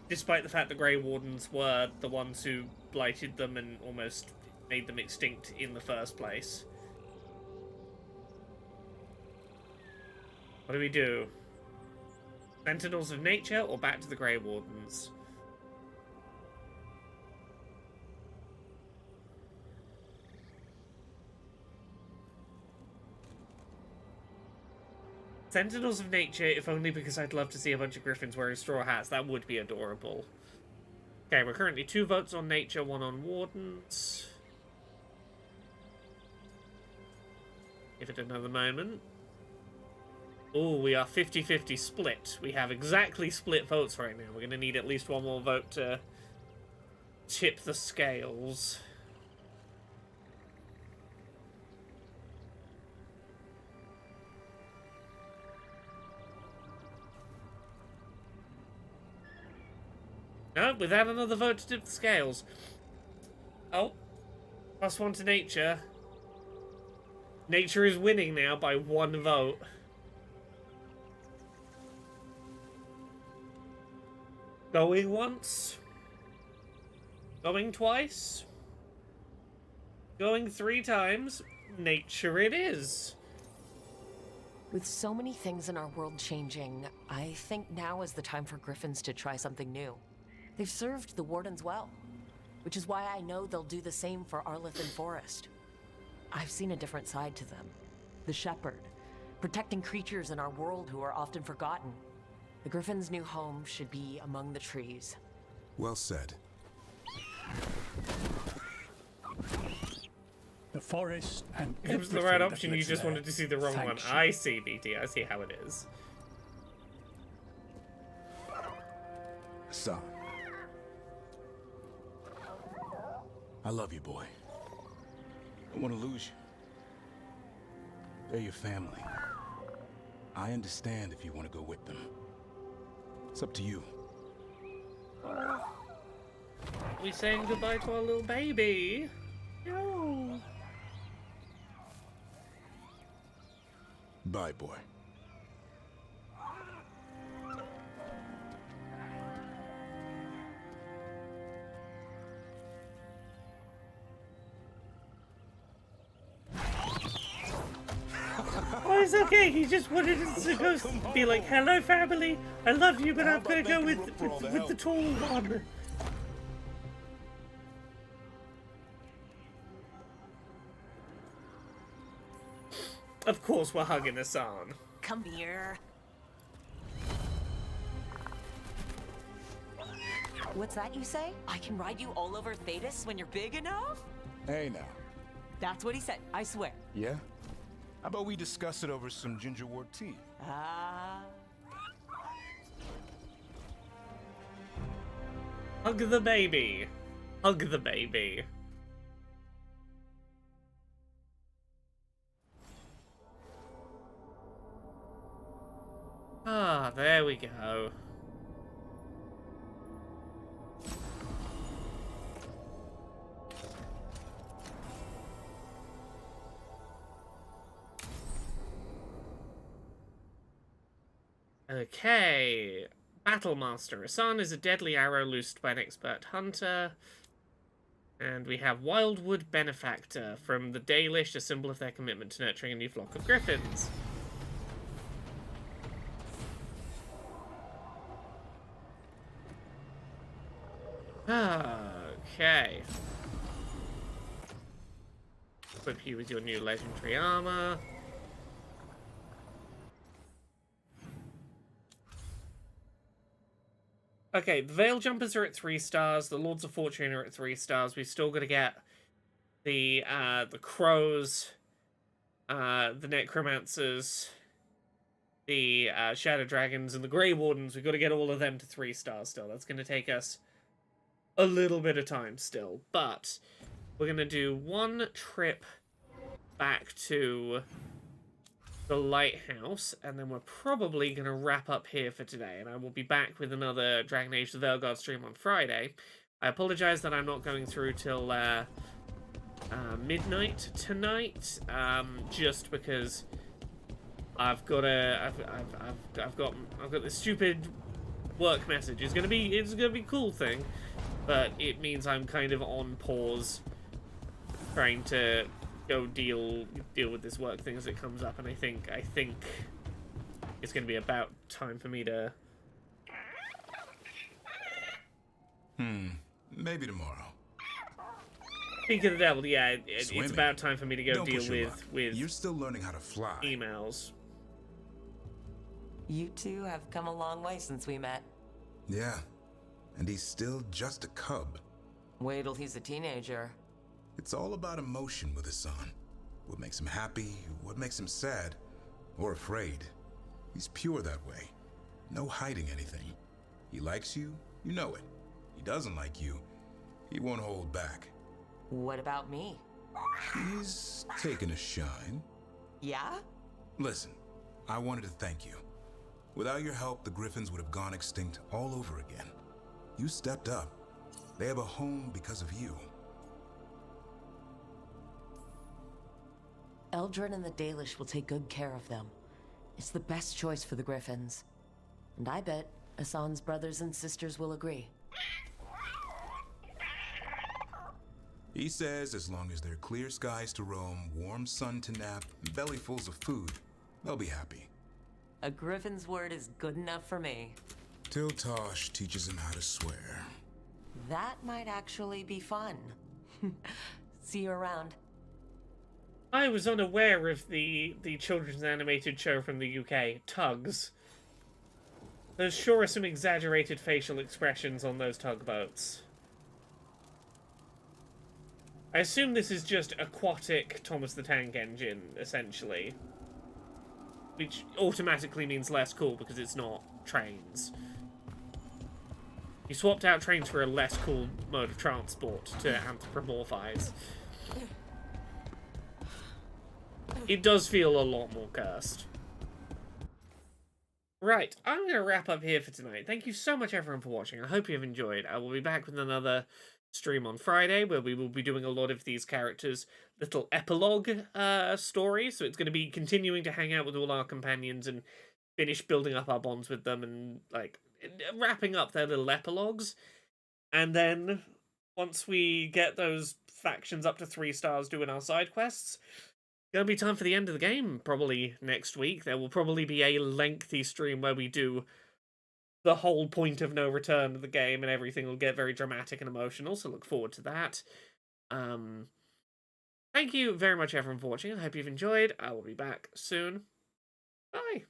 despite the fact the Grey Wardens were the ones who blighted them and almost made them extinct in the first place? What do we do? Sentinels of nature or back to the Grey Wardens? Sentinels of nature, if only because I'd love to see a bunch of griffins wearing straw hats. That would be adorable. Okay, we're currently 2 votes on nature, 1 on wardens. Give it another moment. Oh, we are 50-50 split. We have exactly split votes right now. We're going to need at least 1 more vote to tip the scales. No, without another vote to tip the scales. Oh, +1 to nature. Nature is winning now by 1 vote. Going once. Going twice. Going 3 times. Nature it is. With so many things in our world changing, I think now is the time for griffins to try something new. They've served the Wardens well, which is why I know they'll do the same for Arlethan Forest. I've seen a different side to them. The shepherd, protecting creatures in our world who are often forgotten. The griffins' new home should be among the trees. Well said. The forest and It was the right option, you just wanted to see the wrong one. I see, BT, I see how it is. Son. I love you, boy. I don't want to lose you. They're your family. I understand if you want to go with them. It's up to you. We saying goodbye to our little baby. No. Bye, boy. Oh, it's okay. He just wanted us to go be like, "Hello, family. I love you, but I'm gonna go with the tall one." Of course, we're hugging Hassan. Come here. What's that you say? I can ride you all over Thetis when you're big enough? Hey, now. That's what he said, I swear. Yeah? How about we discuss it over some ginger wort tea? Ah. Hug the baby. Hug the baby. Ah, there we go. Okay. Battlemaster. Asan is a deadly arrow loosed by an expert hunter. And we have Wildwood Benefactor from the Dalish, a symbol of their commitment to nurturing a new flock of griffins. Okay. Equip you with your new legendary armor. Okay, the Veil Jumpers are at 3 stars. The Lords of Fortune are at 3 stars. We've still got to get the Crows, the Necromancers, the Shadow Dragons, and the Grey Wardens. We've got to get all of them to 3 stars still. That's going to take us a little bit of time still. But we're going to do one trip back to the lighthouse, and then we're probably going to wrap up here for today, and I will be back with another Dragon Age the Veilguard stream on Friday. I apologize that I'm not going through till midnight tonight, just because I've got this stupid work message. It's gonna be a cool thing, but it means I'm kind of on pause, trying to go deal with this work thing as it comes up, and I think it's going to be about time for me to... Maybe tomorrow. Speak of the devil, yeah, it's about time for me to go Don't deal push your with luck. You're still learning how to fly. Emails. You two have come a long way since we met. Yeah, and he's still just a cub. Wait till he's a teenager. It's all about emotion with Hassan. What makes him happy, what makes him sad, or afraid. He's pure that way. No hiding anything. He likes you, you know it. He doesn't like you, he won't hold back. What about me? He's taken a shine. Yeah? Listen, I wanted to thank you. Without your help, the Griffins would have gone extinct all over again. You stepped up. They have a home because of you. Eldrin and the Dalish will take good care of them. It's the best choice for the Griffins. And I bet Hassan's brothers and sisters will agree. He says as long as there are clear skies to roam, warm sun to nap, and bellyfuls of food, They'll be happy. A griffin's word is good enough for me. Till Tosh teaches him how to swear. That might actually be fun. See you around. I was unaware of the children's animated show from the UK, Tugs. There's sure are some exaggerated facial expressions on those tugboats. I assume this is just aquatic Thomas the Tank Engine, essentially. Which automatically means less cool because it's not trains. You swapped out trains for a less cool mode of transport to anthropomorphize. It does feel a lot more cursed. Right, I'm going to wrap up here for tonight. Thank you so much everyone for watching. I hope you've enjoyed. I will be back with another stream on Friday where we will be doing a lot of these characters' little epilogue stories. So it's going to be continuing to hang out with all our companions and finish building up our bonds with them and like wrapping up their little epilogues. And then once we get those factions up to 3 stars doing our side quests, gonna be time for the end of the game, probably next week. There will probably be a lengthy stream where we do the whole point of no return of the game and everything will get very dramatic and emotional, so look forward to that. Thank you very much everyone for watching. I hope you've enjoyed. I will be back soon. Bye!